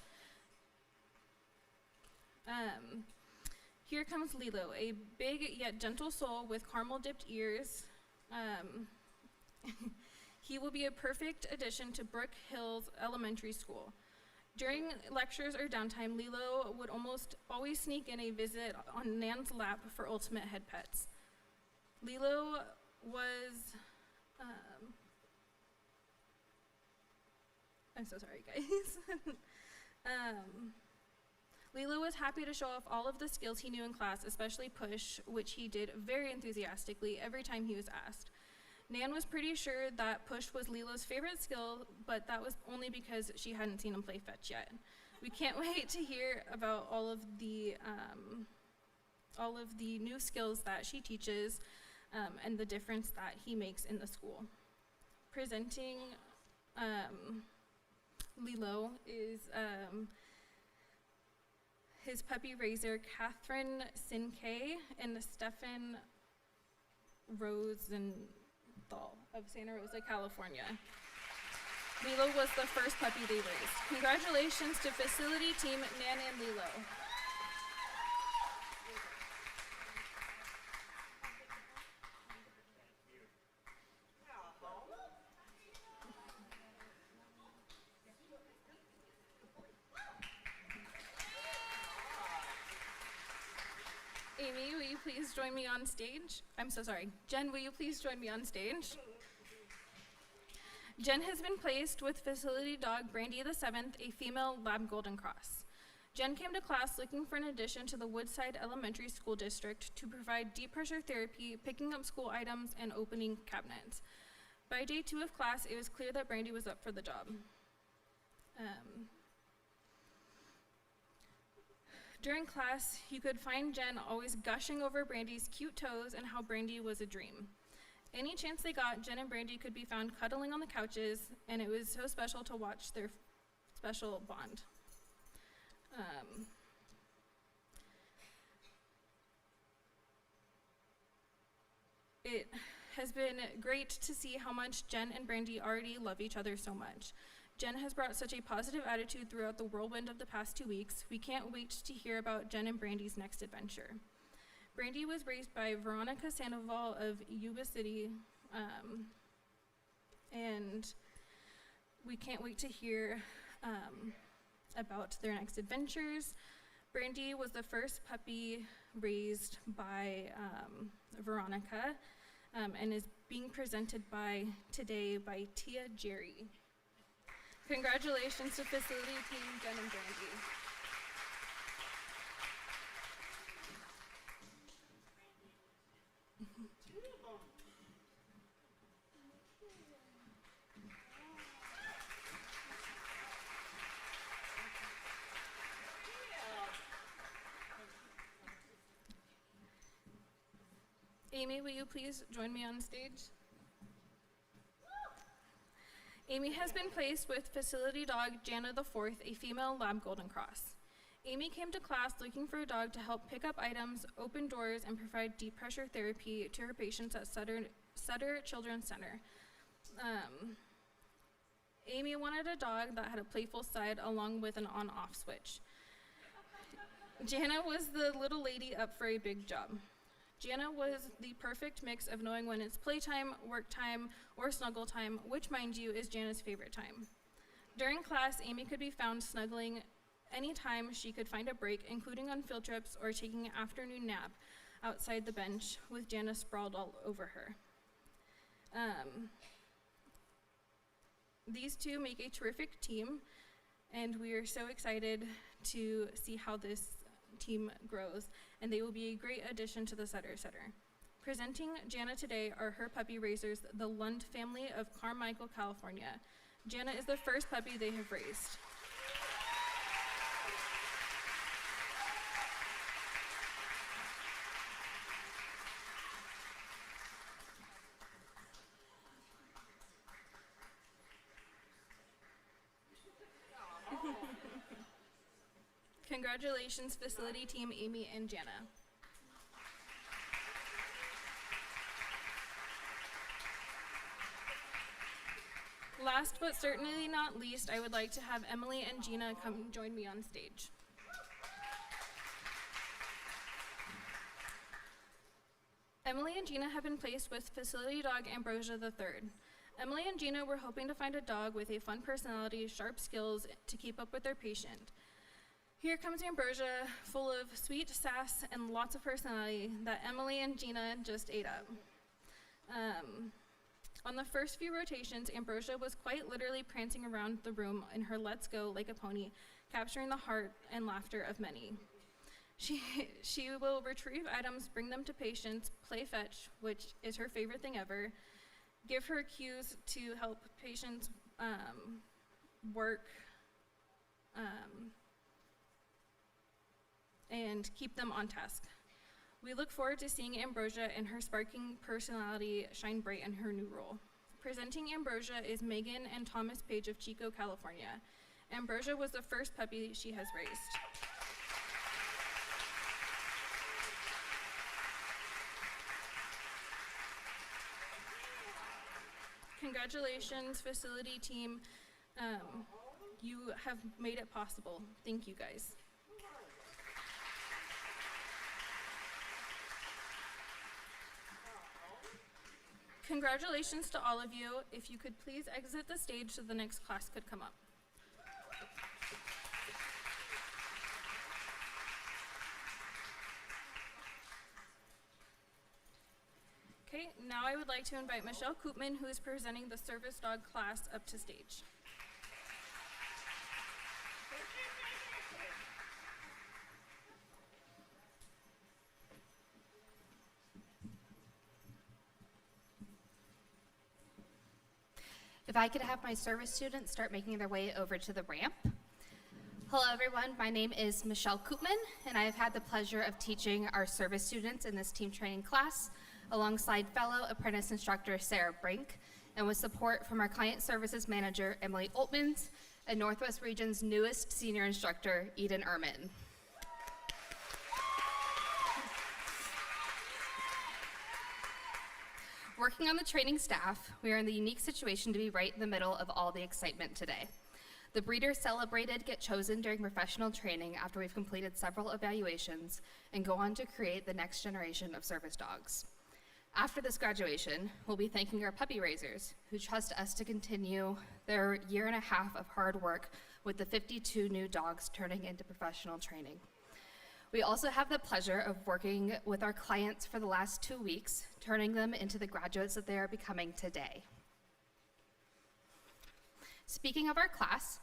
Here comes Lilo, a big yet gentle soul with caramel-dipped ears. He will be a perfect addition to Brook Hills Elementary School. During lectures or downtime, Lilo would almost always sneak in a visit on Nan's lap for ultimate head pets. Lilo was, I'm so sorry, guys. Lilo was happy to show off all of the skills he knew in class, especially push, which he did very enthusiastically every time he was asked. Nan was pretty sure that push was Lilo's favorite skill, but that was only because she hadn't seen him play fetch yet. We can't wait to hear about all of the new skills that she teaches and the difference that he makes in the school. Presenting Lilo is his puppy raiser, Catherine Sinkay and Stefan Rosenthal of Santa Rosa, California. Lilo was the first puppy they raised. Congratulations to facility team Nan and Lilo. Amy, will you please join me on stage? I'm so sorry. Jen, will you please join me on stage? Jen has been placed with facility dog Brandy the 7th, a female lab golden cross. Jen came to class looking for an addition to the Woodside Elementary School District to provide deep pressure therapy, picking up school items, and opening cabinets. By day 2 of class, it was clear that Brandy was up for the job. During class, you could find Jen always gushing over Brandy's cute toes and how Brandy was a dream. Any chance they got, Jen and Brandy could be found cuddling on the couches, and it was so special to watch their special bond. It has been great to see how much Jen and Brandy already love each other so much. Jen has brought such a positive attitude throughout the whirlwind of the past 2 weeks. We can't wait to hear about Jen and Brandy's next adventure. Brandy was raised by Veronica Sandoval of Yuba City, and we can't wait to hear about their next adventures. Brandy was the first puppy raised by Veronica and is being presented today by Tia Jerry. Congratulations to facility team Jen and Brandy. Amy, will you please join me on stage? Amy has been placed with facility dog Jana the 4th, a female lab golden cross. Amy came to class looking for a dog to help pick up items, open doors, and provide deep pressure therapy to her patients at Sutter Children's Center. Amy wanted a dog that had a playful side along with an on-off switch. Jana was the little lady up for a big job. Jana was the perfect mix of knowing when it's playtime, work time, or snuggle time, which, mind you, is Jana's favorite time. During class, Amy could be found snuggling anytime she could find a break, including on field trips or taking an afternoon nap outside the bench with Jana sprawled all over her. These two make a terrific team, and we are so excited to see how this team grows, and they will be a great addition to the Sutter Center. Presenting Jana today are her puppy raisers, the Lund family of Carmichael, California. Jana is the first puppy they have raised. Congratulations, facility team Amy and Jana. Last but certainly not least, I would like to have Emily and Gina come join me on stage. Emily and Gina have been placed with facility dog Ambrosia III. Emily and Gina were hoping to find a dog with a fun personality, sharp skills to keep up with their patient. Here comes Ambrosia, full of sweet sass and lots of personality that Emily and Gina just ate up. On the first few rotations, Ambrosia was quite literally prancing around the room in her let's go like a pony, capturing the heart and laughter of many. She will retrieve items, bring them to patients, play fetch, which is her favorite thing ever, give her cues to help patients work, and keep them on task. We look forward to seeing Ambrosia and her sparking personality shine bright in her new role. Presenting Ambrosia is Megan and Thomas Page of Chico, California. Ambrosia was the first puppy she has raised. Congratulations, facility team. You have made it possible. Thank you, guys. Congratulations to all of you. If you could please exit the stage so the next class could come up. Okay, now I would like to invite Michelle Koopman, who is presenting the service dog class, up to stage. If I could have my service students start making their way over to the ramp. Hello everyone, my name is Michelle Koopman, and I have had the pleasure of teaching our service students in this team training class alongside fellow apprentice instructor Sarah Brink, and with support from our client services manager Emily Oltmans and Northwest Region's newest senior instructor Eden Ehrman. Working on the training staff, we are in the unique situation to be right in the middle of all the excitement today. The breeders celebrated get chosen during professional training after we've completed several evaluations and go on to create the next generation of service dogs. After this graduation, we'll be thanking our puppy raisers who trust us to continue their 1.5 years of hard work with the 52 new dogs turning into professional training. We also have the pleasure of working with our clients for the last 2 weeks, turning them into the graduates that they are becoming today. Speaking of our class,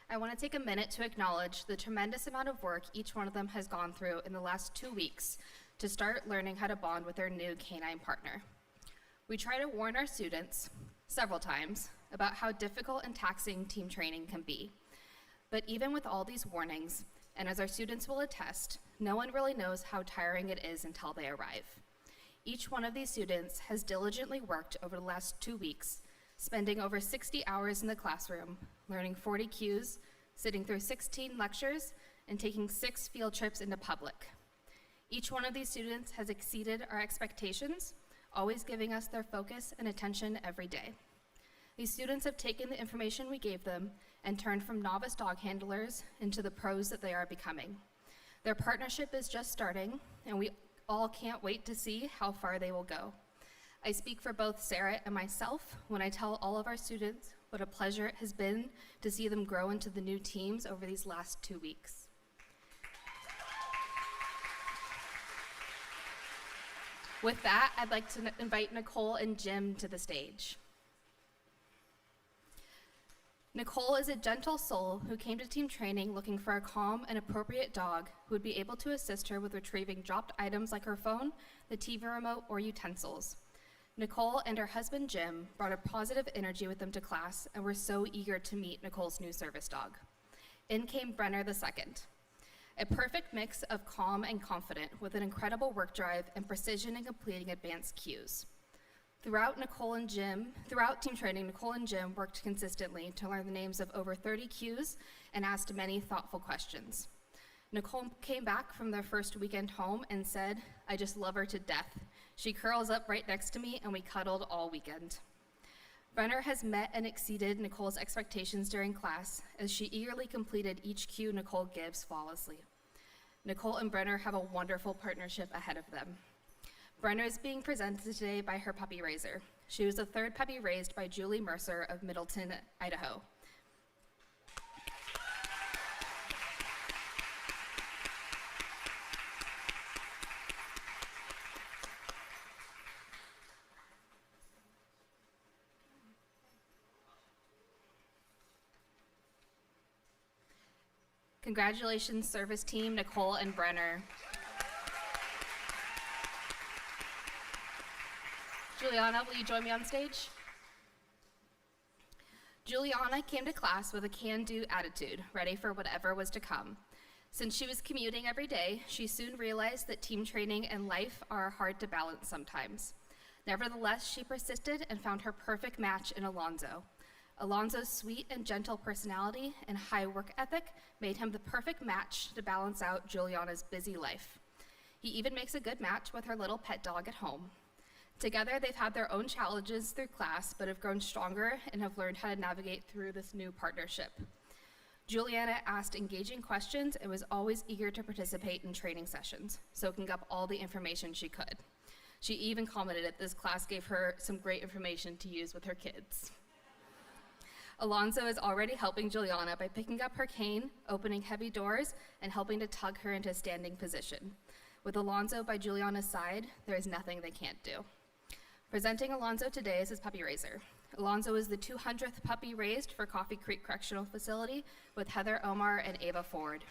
I want to take a minute to acknowledge the tremendous amount of work each one of them has gone through in the last 2 weeks to start learning how to bond with their new canine partner. We try to warn our students several times about how difficult and taxing team training can be. But even with all these warnings, and as our students will attest, no one really knows how tiring it is until they arrive. Each one of these students has diligently worked over the last 2 weeks, spending over 60 hours in the classroom, learning 40 cues, sitting through 16 lectures, and taking 6 field trips into public. Each one of these students has exceeded our expectations, always giving us their focus and attention every day. These students have taken the information we gave them and turned from novice dog handlers into the pros that they are becoming. Their partnership is just starting, and we all can't wait to see how far they will go. I speak for both Sarah and myself when I tell all of our students what a pleasure it has been to see them grow into the new teams over these last 2 weeks. With that, I'd like to invite Nicole and Jim to the stage. Nicole is a gentle soul who came to team training looking for a calm and appropriate dog who would be able to assist her with retrieving dropped items like her phone, the TV remote, or utensils. Nicole and her husband Jim brought a positive energy with them to class and were so eager to meet Nicole's new service dog. In came Brenner II, a perfect mix of calm and confident with an incredible work drive and precision in completing advanced cues. Throughout team training, Nicole and Jim worked consistently to learn the names of over 30 cues and asked many thoughtful questions. Nicole came back from their first weekend home and said, "I just love her to death. She curls up right next to me and we cuddled all weekend." Brenner has met and exceeded Nicole's expectations during class as she eagerly completed each cue Nicole gives flawlessly. Nicole and Brenner have a wonderful partnership ahead of them. Brenner is being presented today by her puppy raiser. She was the third puppy raised by Julie Mercer of Middleton, Idaho. Congratulations, service team, Nicole and Brenner. Juliana, will you join me on stage? Juliana came to class with a can-do attitude, ready for whatever was to come. Since she was commuting every day, she soon realized that team training and life are hard to balance sometimes. Nevertheless, she persisted and found her perfect match in Alonzo, Alonzo's sweet and gentle personality and high work ethic made him the perfect match to balance out Juliana's busy life. He even makes a good match with her little pet dog at home. Together, they've had their own challenges through class, but have grown stronger and have learned how to navigate through this new partnership. Juliana asked engaging questions and was always eager to participate in training sessions, soaking up all the information she could. She even commented that this class gave her some great information to use with her kids. Alonzo is already helping Juliana by picking up her cane, opening heavy doors, and helping to tug her into a standing position. With Alonzo by Juliana's side, there is nothing they can't do. Presenting Alonzo today is his puppy raiser. Alonzo is the 200th puppy raised for Coffee Creek Correctional Facility with Heather Omar and Ava Ford.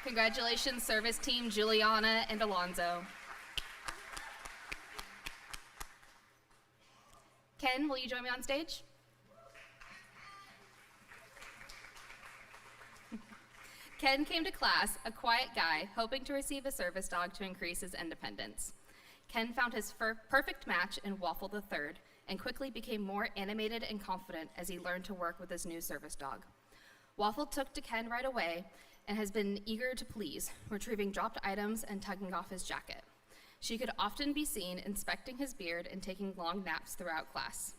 Congratulations, service team Juliana and Alonzo. Ken, will you join me on stage? Ken came to class, a quiet guy, hoping to receive a service dog to increase his independence. Ken found his perfect match in Waffle III and quickly became more animated and confident as he learned to work with his new service dog. Waffle took to Ken right away and has been eager to please, retrieving dropped items and tugging off his jacket. She could often be seen inspecting his beard and taking long naps throughout class.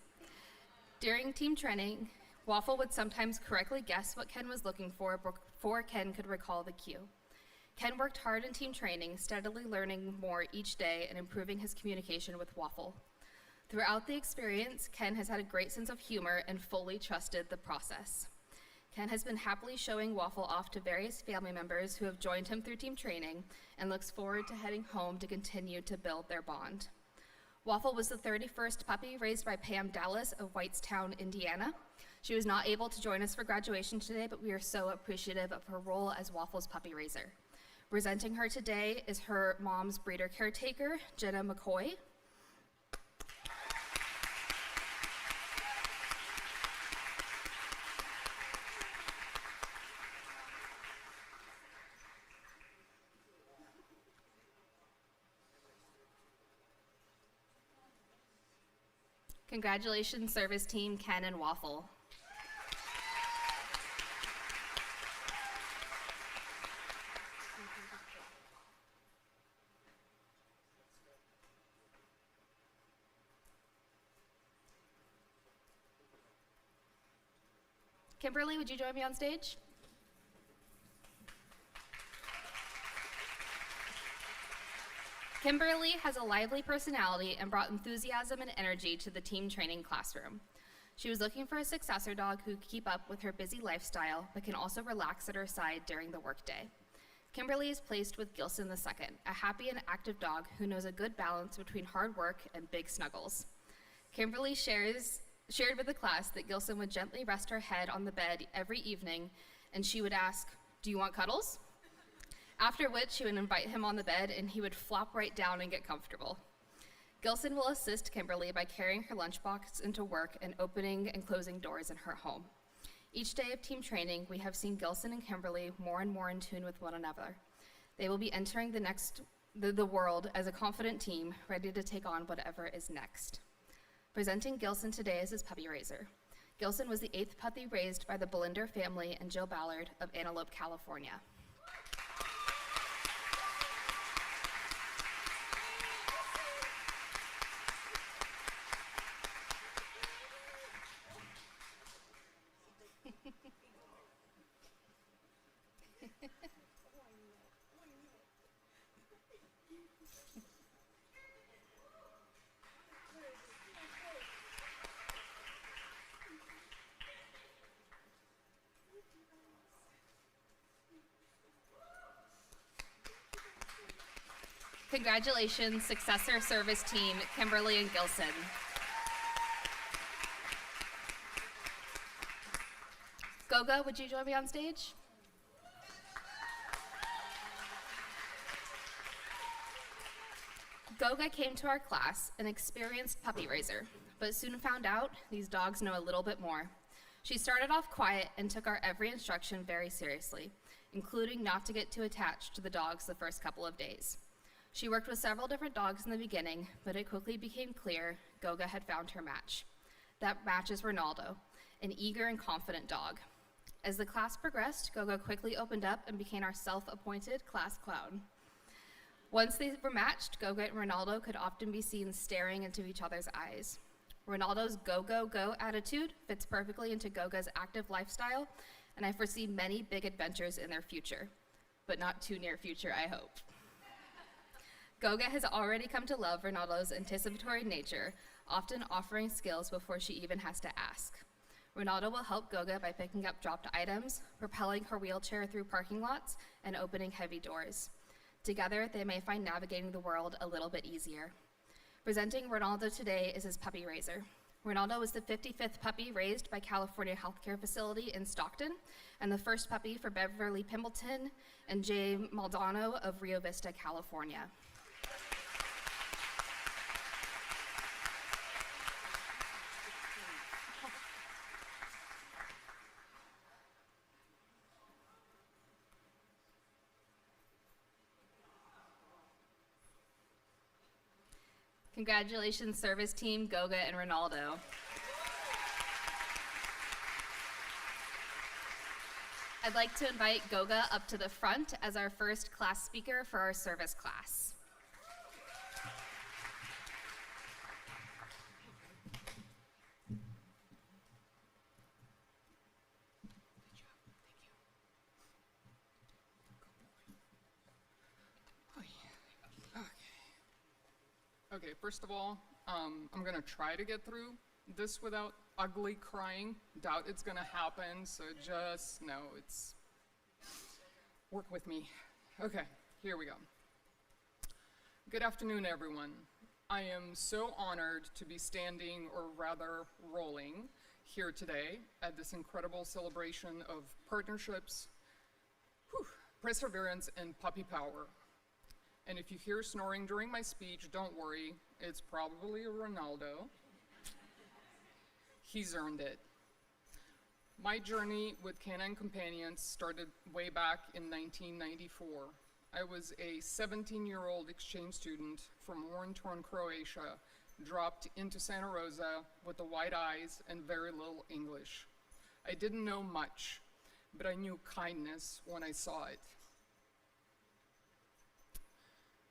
During team training, Waffle would sometimes correctly guess what Ken was looking for before Ken could recall the cue. Ken worked hard in team training, steadily learning more each day and improving his communication with Waffle. Throughout the experience, Ken has had a great sense of humor and fully trusted the process. Ken has been happily showing Waffle off to various family members who have joined him through team training and looks forward to heading home to continue to build their bond. Waffle was the 31st puppy raised by Pam Dallas of Whitestown, Indiana. She was not able to join us for graduation today, but we are so appreciative of her role as Waffle's puppy raiser. Presenting her today is her mom's breeder caretaker, Jenna McCoy. Congratulations, service team Ken and Waffle. Kimberly, would you join me on stage? Kimberly has a lively personality and brought enthusiasm and energy to the team training classroom. She was looking for a successor dog who could keep up with her busy lifestyle, but can also relax at her side during the workday. Kimberly is placed with Gilson II, a happy and active dog who knows a good balance between hard work and big snuggles. Kimberly shared with the class that Gilson would gently rest her head on the bed every evening, and she would ask, "Do you want cuddles?" After which she would invite him on the bed and he would flop right down and get comfortable. Gilson will assist Kimberly by carrying her lunchbox into work and opening and closing doors in her home. Each day of team training, we have seen Gilson and Kimberly more and more in tune with one another. They will be entering the world as a confident team, ready to take on whatever is next. Presenting Gilson today as his puppy raiser. Gilson was the 8th puppy raised by the Belinder family and Jill Ballard of Antelope, California. Congratulations, successor service team, Kimberly and Gilson. Goga, would you join me on stage? Goga came to our class, an experienced puppy raiser, but soon found out these dogs know a little bit more. She started off quiet and took our every instruction very seriously, including not to get too attached to the dogs the first couple of days. She worked with several different dogs in the beginning, but it quickly became clear Goga had found her match. That match is Ronaldo, an eager and confident dog. As the class progressed, Goga quickly opened up and became our self-appointed class clown. Once they were matched, Goga and Ronaldo could often be seen staring into each other's eyes. Ronaldo's go, go, go attitude fits perfectly into Goga's active lifestyle, and I foresee many big adventures in their future, but not too near future, I hope. Goga has already come to love Ronaldo's anticipatory nature, often offering skills before she even has to ask. Ronaldo will help Goga by picking up dropped items, propelling her wheelchair through parking lots, and opening heavy doors. Together, they may find navigating the world a little bit easier. Presenting Ronaldo today is his puppy raiser. Ronaldo was the 55th puppy raised by California Healthcare Facility in Stockton, and the first puppy for Beverly Pimbleton and Jay Maldonado of Rio Vista, California. Congratulations, service team, Goga and Ronaldo. I'd like to invite Goga up to the front as our first class speaker for our service class. Okay, first of all, I'm gonna try to get through this without ugly crying. Doubt it's gonna happen, so just know work with me. Okay, here we go. Good afternoon, everyone. I am so honored to be standing, or rather rolling, here today at this incredible celebration of partnerships, perseverance, and puppy power. And if you hear snoring during my speech, don't worry, it's probably Ronaldo. He's earned it. My journey with Canine Companions started way back in 1994. I was a 17-year-old exchange student from war-torn Croatia, dropped into Santa Rosa with the white eyes and very little English. I didn't know much, but I knew kindness when I saw it.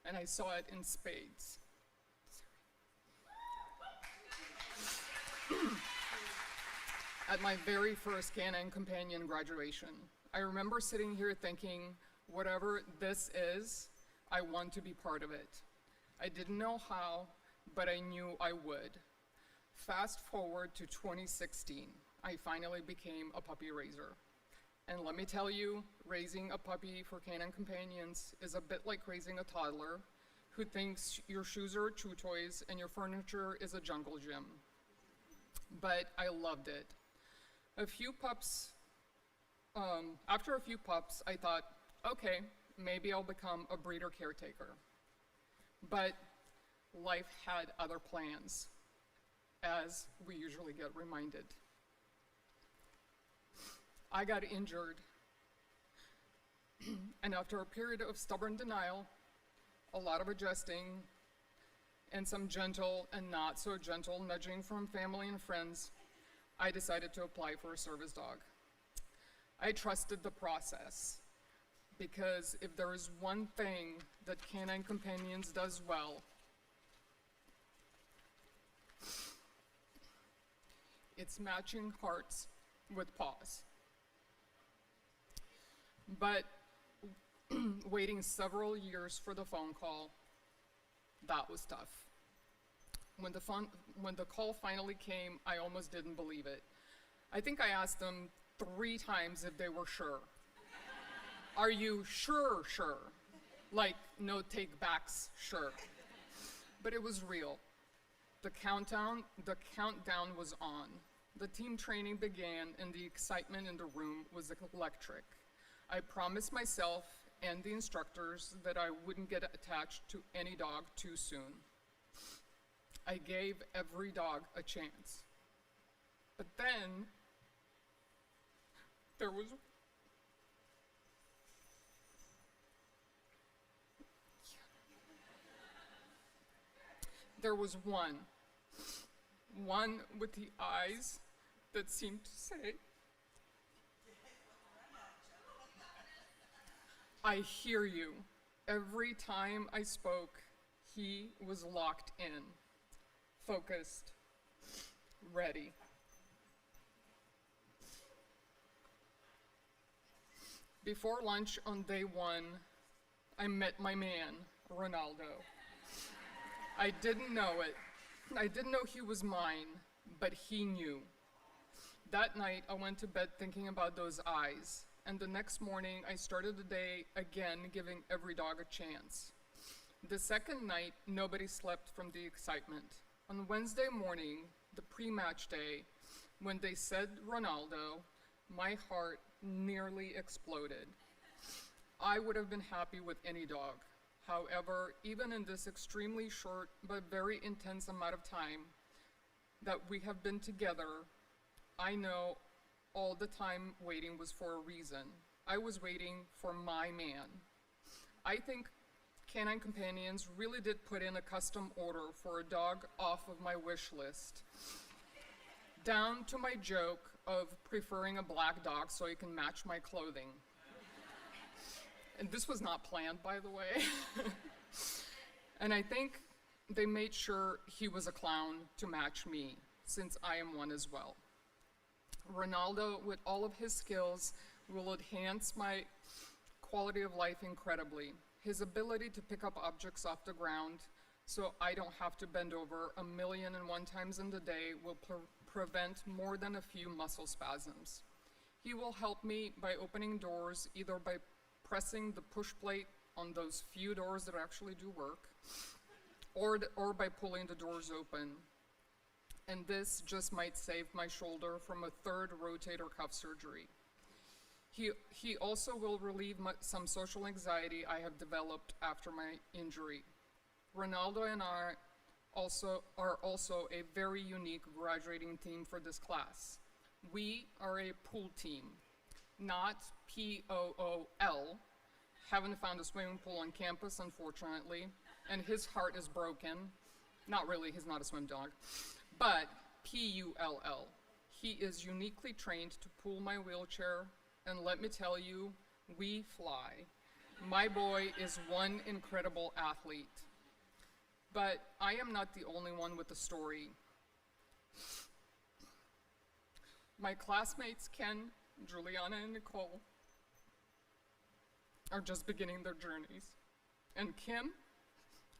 And I saw it in spades. At my very first Canine Companion graduation, I remember sitting here thinking, whatever this is, I want to be part of it. I didn't know how, but I knew I would. Fast forward to 2016, I finally became a puppy raiser. And let me tell you, raising a puppy for Canine Companions is a bit like raising a toddler who thinks your shoes are chew toys and your furniture is a jungle gym. But I loved it. After a few pups, I thought, okay, maybe I'll become a breeder caretaker. But life had other plans, as we usually get reminded. I got injured, and after a period of stubborn denial, a lot of adjusting, and some gentle and not so gentle nudging from family and friends, I decided to apply for a service dog. I trusted the process, because if there is one thing that Canine Companions does well, it's matching hearts with paws. But waiting several years for the phone call, that was tough. When the call finally came, I almost didn't believe it. I think I asked them 3 times if they were sure. Are you sure? Like, no take backs, sure. But it was real. The countdown was on. The team training began, and the excitement in the room was electric. I promised myself and the instructors that I wouldn't get attached to any dog too soon. I gave every dog a chance. But then there was one with the eyes that seemed to say, I hear you. Every time I spoke, he was locked in, focused, ready. Before lunch on day one, I met my man, Ronaldo. I didn't know it. I didn't know he was mine, but he knew. That night, I went to bed thinking about those eyes, and the next morning, I started the day again, giving every dog a chance. The second night, nobody slept from the excitement. On Wednesday morning, the pre-match day, when they said Ronaldo, my heart nearly exploded. I would have been happy with any dog. However, even in this extremely short but very intense amount of time that we have been together, I know all the time waiting was for a reason. I was waiting for my man. I think Canine Companions really did put in a custom order for a dog off of my wish list, down to my joke of preferring a black dog so he can match my clothing. And this was not planned, by the way. And I think they made sure he was a clown to match me, since I am one as well. Ronaldo, with all of his skills, will enhance my quality of life incredibly. His ability to pick up objects off the ground so I don't have to bend over 1,000,001 times in the day will prevent more than a few muscle spasms. He will help me by opening doors, either by pressing the push plate on those few doors that actually do work, or by pulling the doors open. And this just might save my shoulder from a third rotator cuff surgery. He also will relieve some social anxiety I have developed after my injury. Ronaldo and I are also a very unique graduating team for this class. We are a pool team, not P-O-O-L. Haven't found a swimming pool on campus, unfortunately, and his heart is broken. Not really, he's not a swim dog, but P-U-L-L. He is uniquely trained to pull my wheelchair, and let me tell you, we fly. My boy is one incredible athlete. But I am not the only one with a story. My classmates Ken, Juliana, and Nicole are just beginning their journeys. And Kim,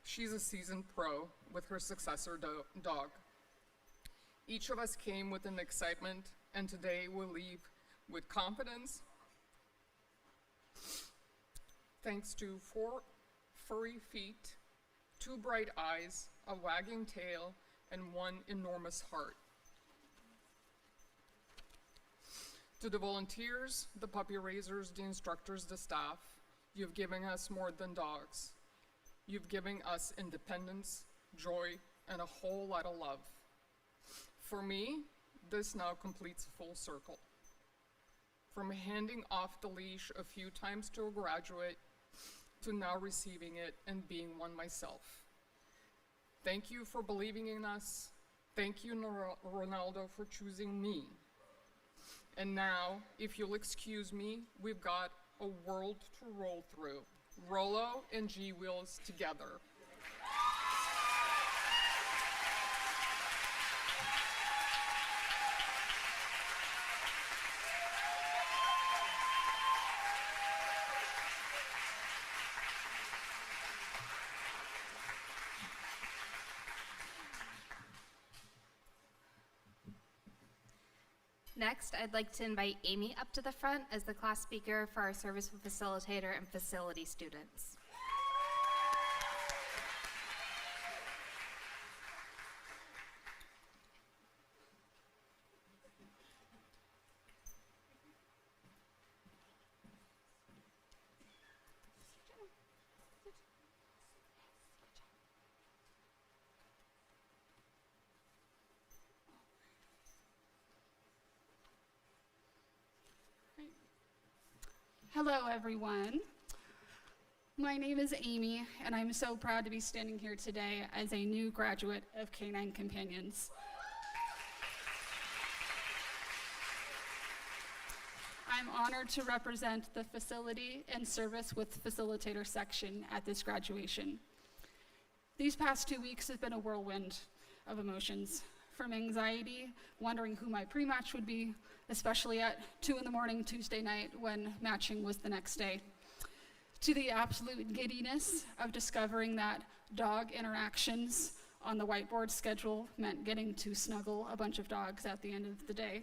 she's a seasoned pro with her successor dog. Each of us came with an excitement, and today we'll leave with confidence, thanks to 4 furry feet, 2 bright eyes, a wagging tail, and 1 enormous heart. To the volunteers, the puppy raisers, the instructors, the staff, you've given us more than dogs. You've given us independence, joy, and a whole lot of love. For me, this now completes a full circle. From handing off the leash a few times to a graduate, to now receiving it and being one myself. Thank you for believing in us. Thank you, Ronaldo, for choosing me. And now, if you'll excuse me, we've got a world to roll through. Rolo and G-Wheels together. Next, I'd like to invite Amy up to the front as the class speaker for our service facilitator and facility students. Hello, everyone. My name is Amy, and I'm so proud to be standing here today as a new graduate of Canine Companions. I'm honored to represent the Facility and Service with Facilitator section at this graduation. These past 2 weeks have been a whirlwind of emotions, from anxiety, wondering who my pre-match would be, especially at 2 a.m. Tuesday night when matching was the next day, to the absolute giddiness of discovering that dog interactions on the whiteboard schedule meant getting to snuggle a bunch of dogs at the end of the day,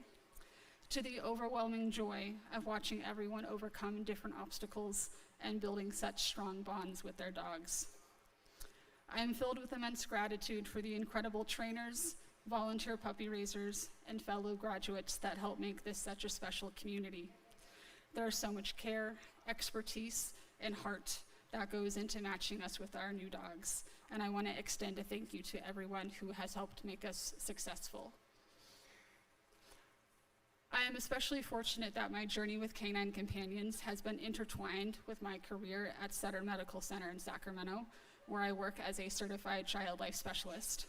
to the overwhelming joy of watching everyone overcome different obstacles and building such strong bonds with their dogs. I am filled with immense gratitude for the incredible trainers, volunteer puppy raisers, and fellow graduates that help make this such a special community. There is so much care, expertise, and heart that goes into matching us with our new dogs, and I want to extend a thank you to everyone who has helped make us successful. I am especially fortunate that my journey with Canine Companions has been intertwined with my career at Sutter Medical Center in Sacramento, where I work as a certified child life specialist.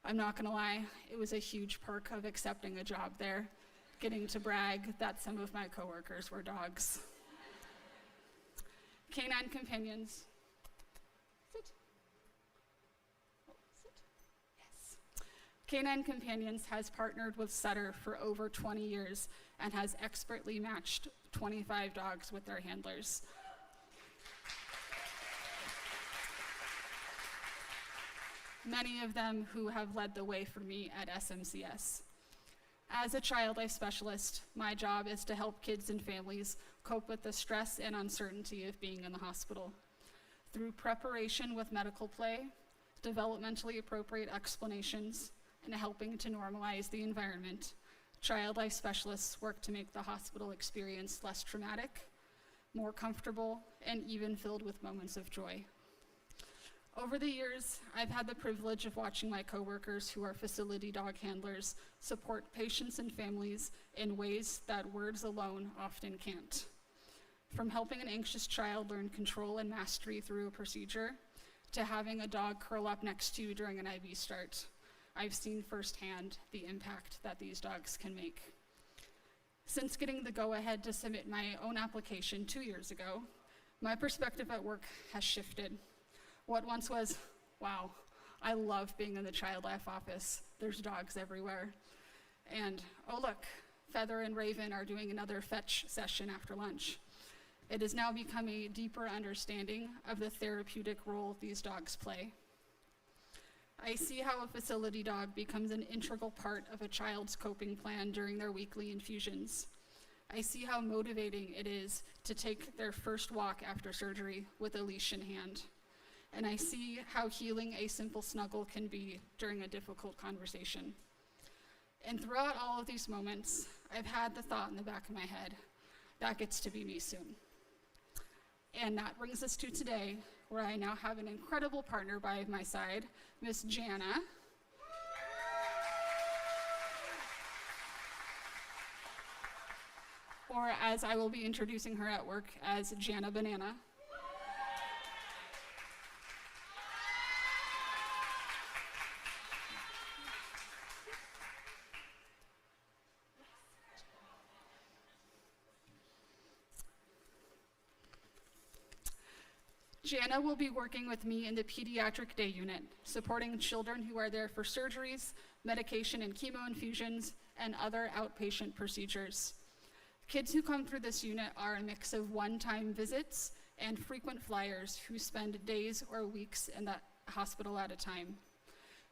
I'm not gonna lie, it was a huge perk of accepting a job there, getting to brag that some of my coworkers were dogs. Canine Companions. Sit. Oh, sit. Yes. Canine Companions has partnered with Sutter for over 20 years and has expertly matched 25 dogs with their handlers. Many of them who have led the way for me at SMCS. As a child life specialist, my job is to help kids and families cope with the stress and uncertainty of being in the hospital. Through preparation with medical play, developmentally appropriate explanations, and helping to normalize the environment, child life specialists work to make the hospital experience less traumatic, more comfortable, and even filled with moments of joy. Over the years, I've had the privilege of watching my coworkers who are facility dog handlers support patients and families in ways that words alone often can't. From helping an anxious child learn control and mastery through a procedure, to having a dog curl up next to you during an IV start, I've seen firsthand the impact that these dogs can make. Since getting the go-ahead to submit my own application 2 years ago, my perspective at work has shifted. What once was, wow, I love being in the child life office, there's dogs everywhere, and oh look, Feather and Raven are doing another fetch session after lunch. It has now become a deeper understanding of the therapeutic role these dogs play. I see how a facility dog becomes an integral part of a child's coping plan during their weekly infusions. I see how motivating it is to take their first walk after surgery with a leash in hand. And I see how healing a simple snuggle can be during a difficult conversation. And throughout all of these moments, I've had the thought in the back of my head, that gets to be me soon. And that brings us to today, where I now have an incredible partner by my side, Miss Jana. Or as I will be introducing her at work as Jana Banana. Jana will be working with me in the pediatric day unit, supporting children who are there for surgeries, medication and chemo infusions, and other outpatient procedures. Kids who come through this unit are a mix of one-time visits and frequent flyers who spend days or weeks in the hospital at a time.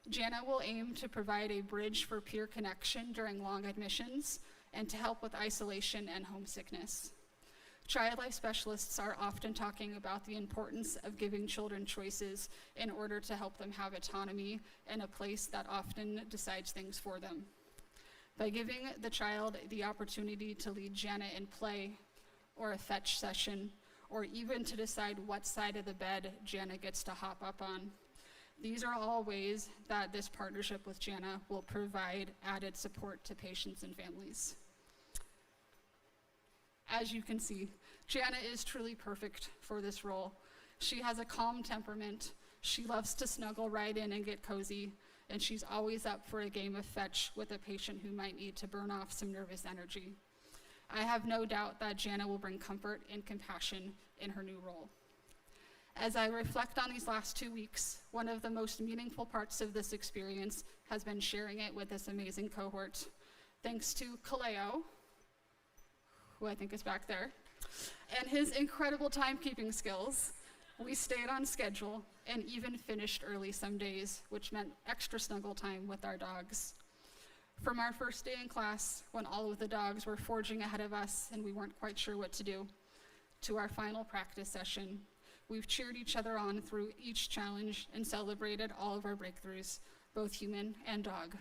Jana will aim to provide a bridge for peer connection during long admissions and to help with isolation and homesickness. Child life specialists are often talking about the importance of giving children choices in order to help them have autonomy in a place that often decides things for them. By giving the child the opportunity to lead Jana in play, or a fetch session, or even to decide what side of the bed Jana gets to hop up on, these are all ways that this partnership with Jana will provide added support to patients and families. As you can see, Gianna is truly perfect for this role. She has a calm temperament. She loves to snuggle right in and get cozy, and she's always up for a game of fetch with a patient who might need to burn off some nervous energy. I have no doubt that Gianna will bring comfort and compassion in her new role. As I reflect on these last 2 weeks, one of the most meaningful parts of this experience has been sharing it with this amazing cohort. Thanks to Kaleo, who I think is back there, and his incredible timekeeping skills, we stayed on schedule and even finished early some days, which meant extra snuggle time with our dogs. From our first day in class, when all of the dogs were forging ahead of us and we weren't quite sure what to do, to our final practice session, we've cheered each other on through each challenge and celebrated all of our breakthroughs, both human and dog.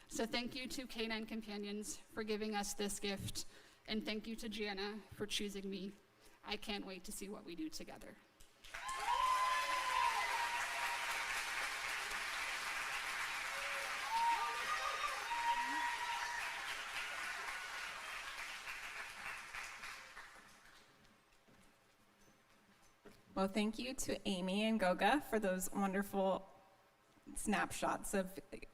So thank you to Canine Companions for giving us this gift, and thank you to Gianna for choosing me. I can't wait to see what we do together. Well, thank you to Amy and Goga for those wonderful snapshots of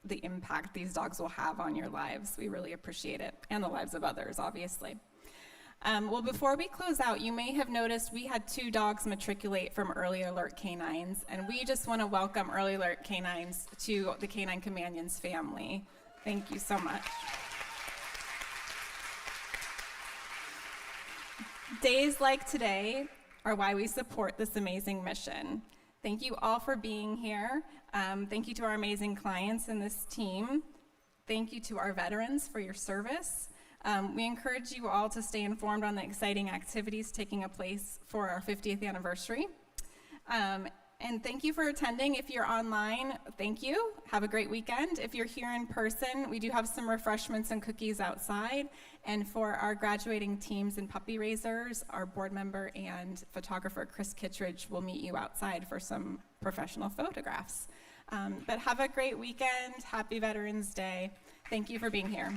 the impact these dogs will have on your lives. We really appreciate it, and the lives of others, obviously. Well, before we close out, you may have noticed we had 2 dogs matriculate from Early Alert Canines, and we just want to welcome Early Alert Canines to the Canine Companions family. Thank you so much. Days like today are why we support this amazing mission. Thank you all for being here. Thank you to our amazing clients and this team. Thank you to our veterans for your service. We encourage you all to stay informed on the exciting activities taking place for our 50th anniversary. And thank you for attending. If you're online, thank you. Have a great weekend. If you're here in person, we do have some refreshments and cookies outside. And for our graduating teams and puppy raisers, our board member and photographer, Chris Kittredge, will meet you outside for some professional photographs. But have a great weekend. Happy Veterans Day. Thank you for being here.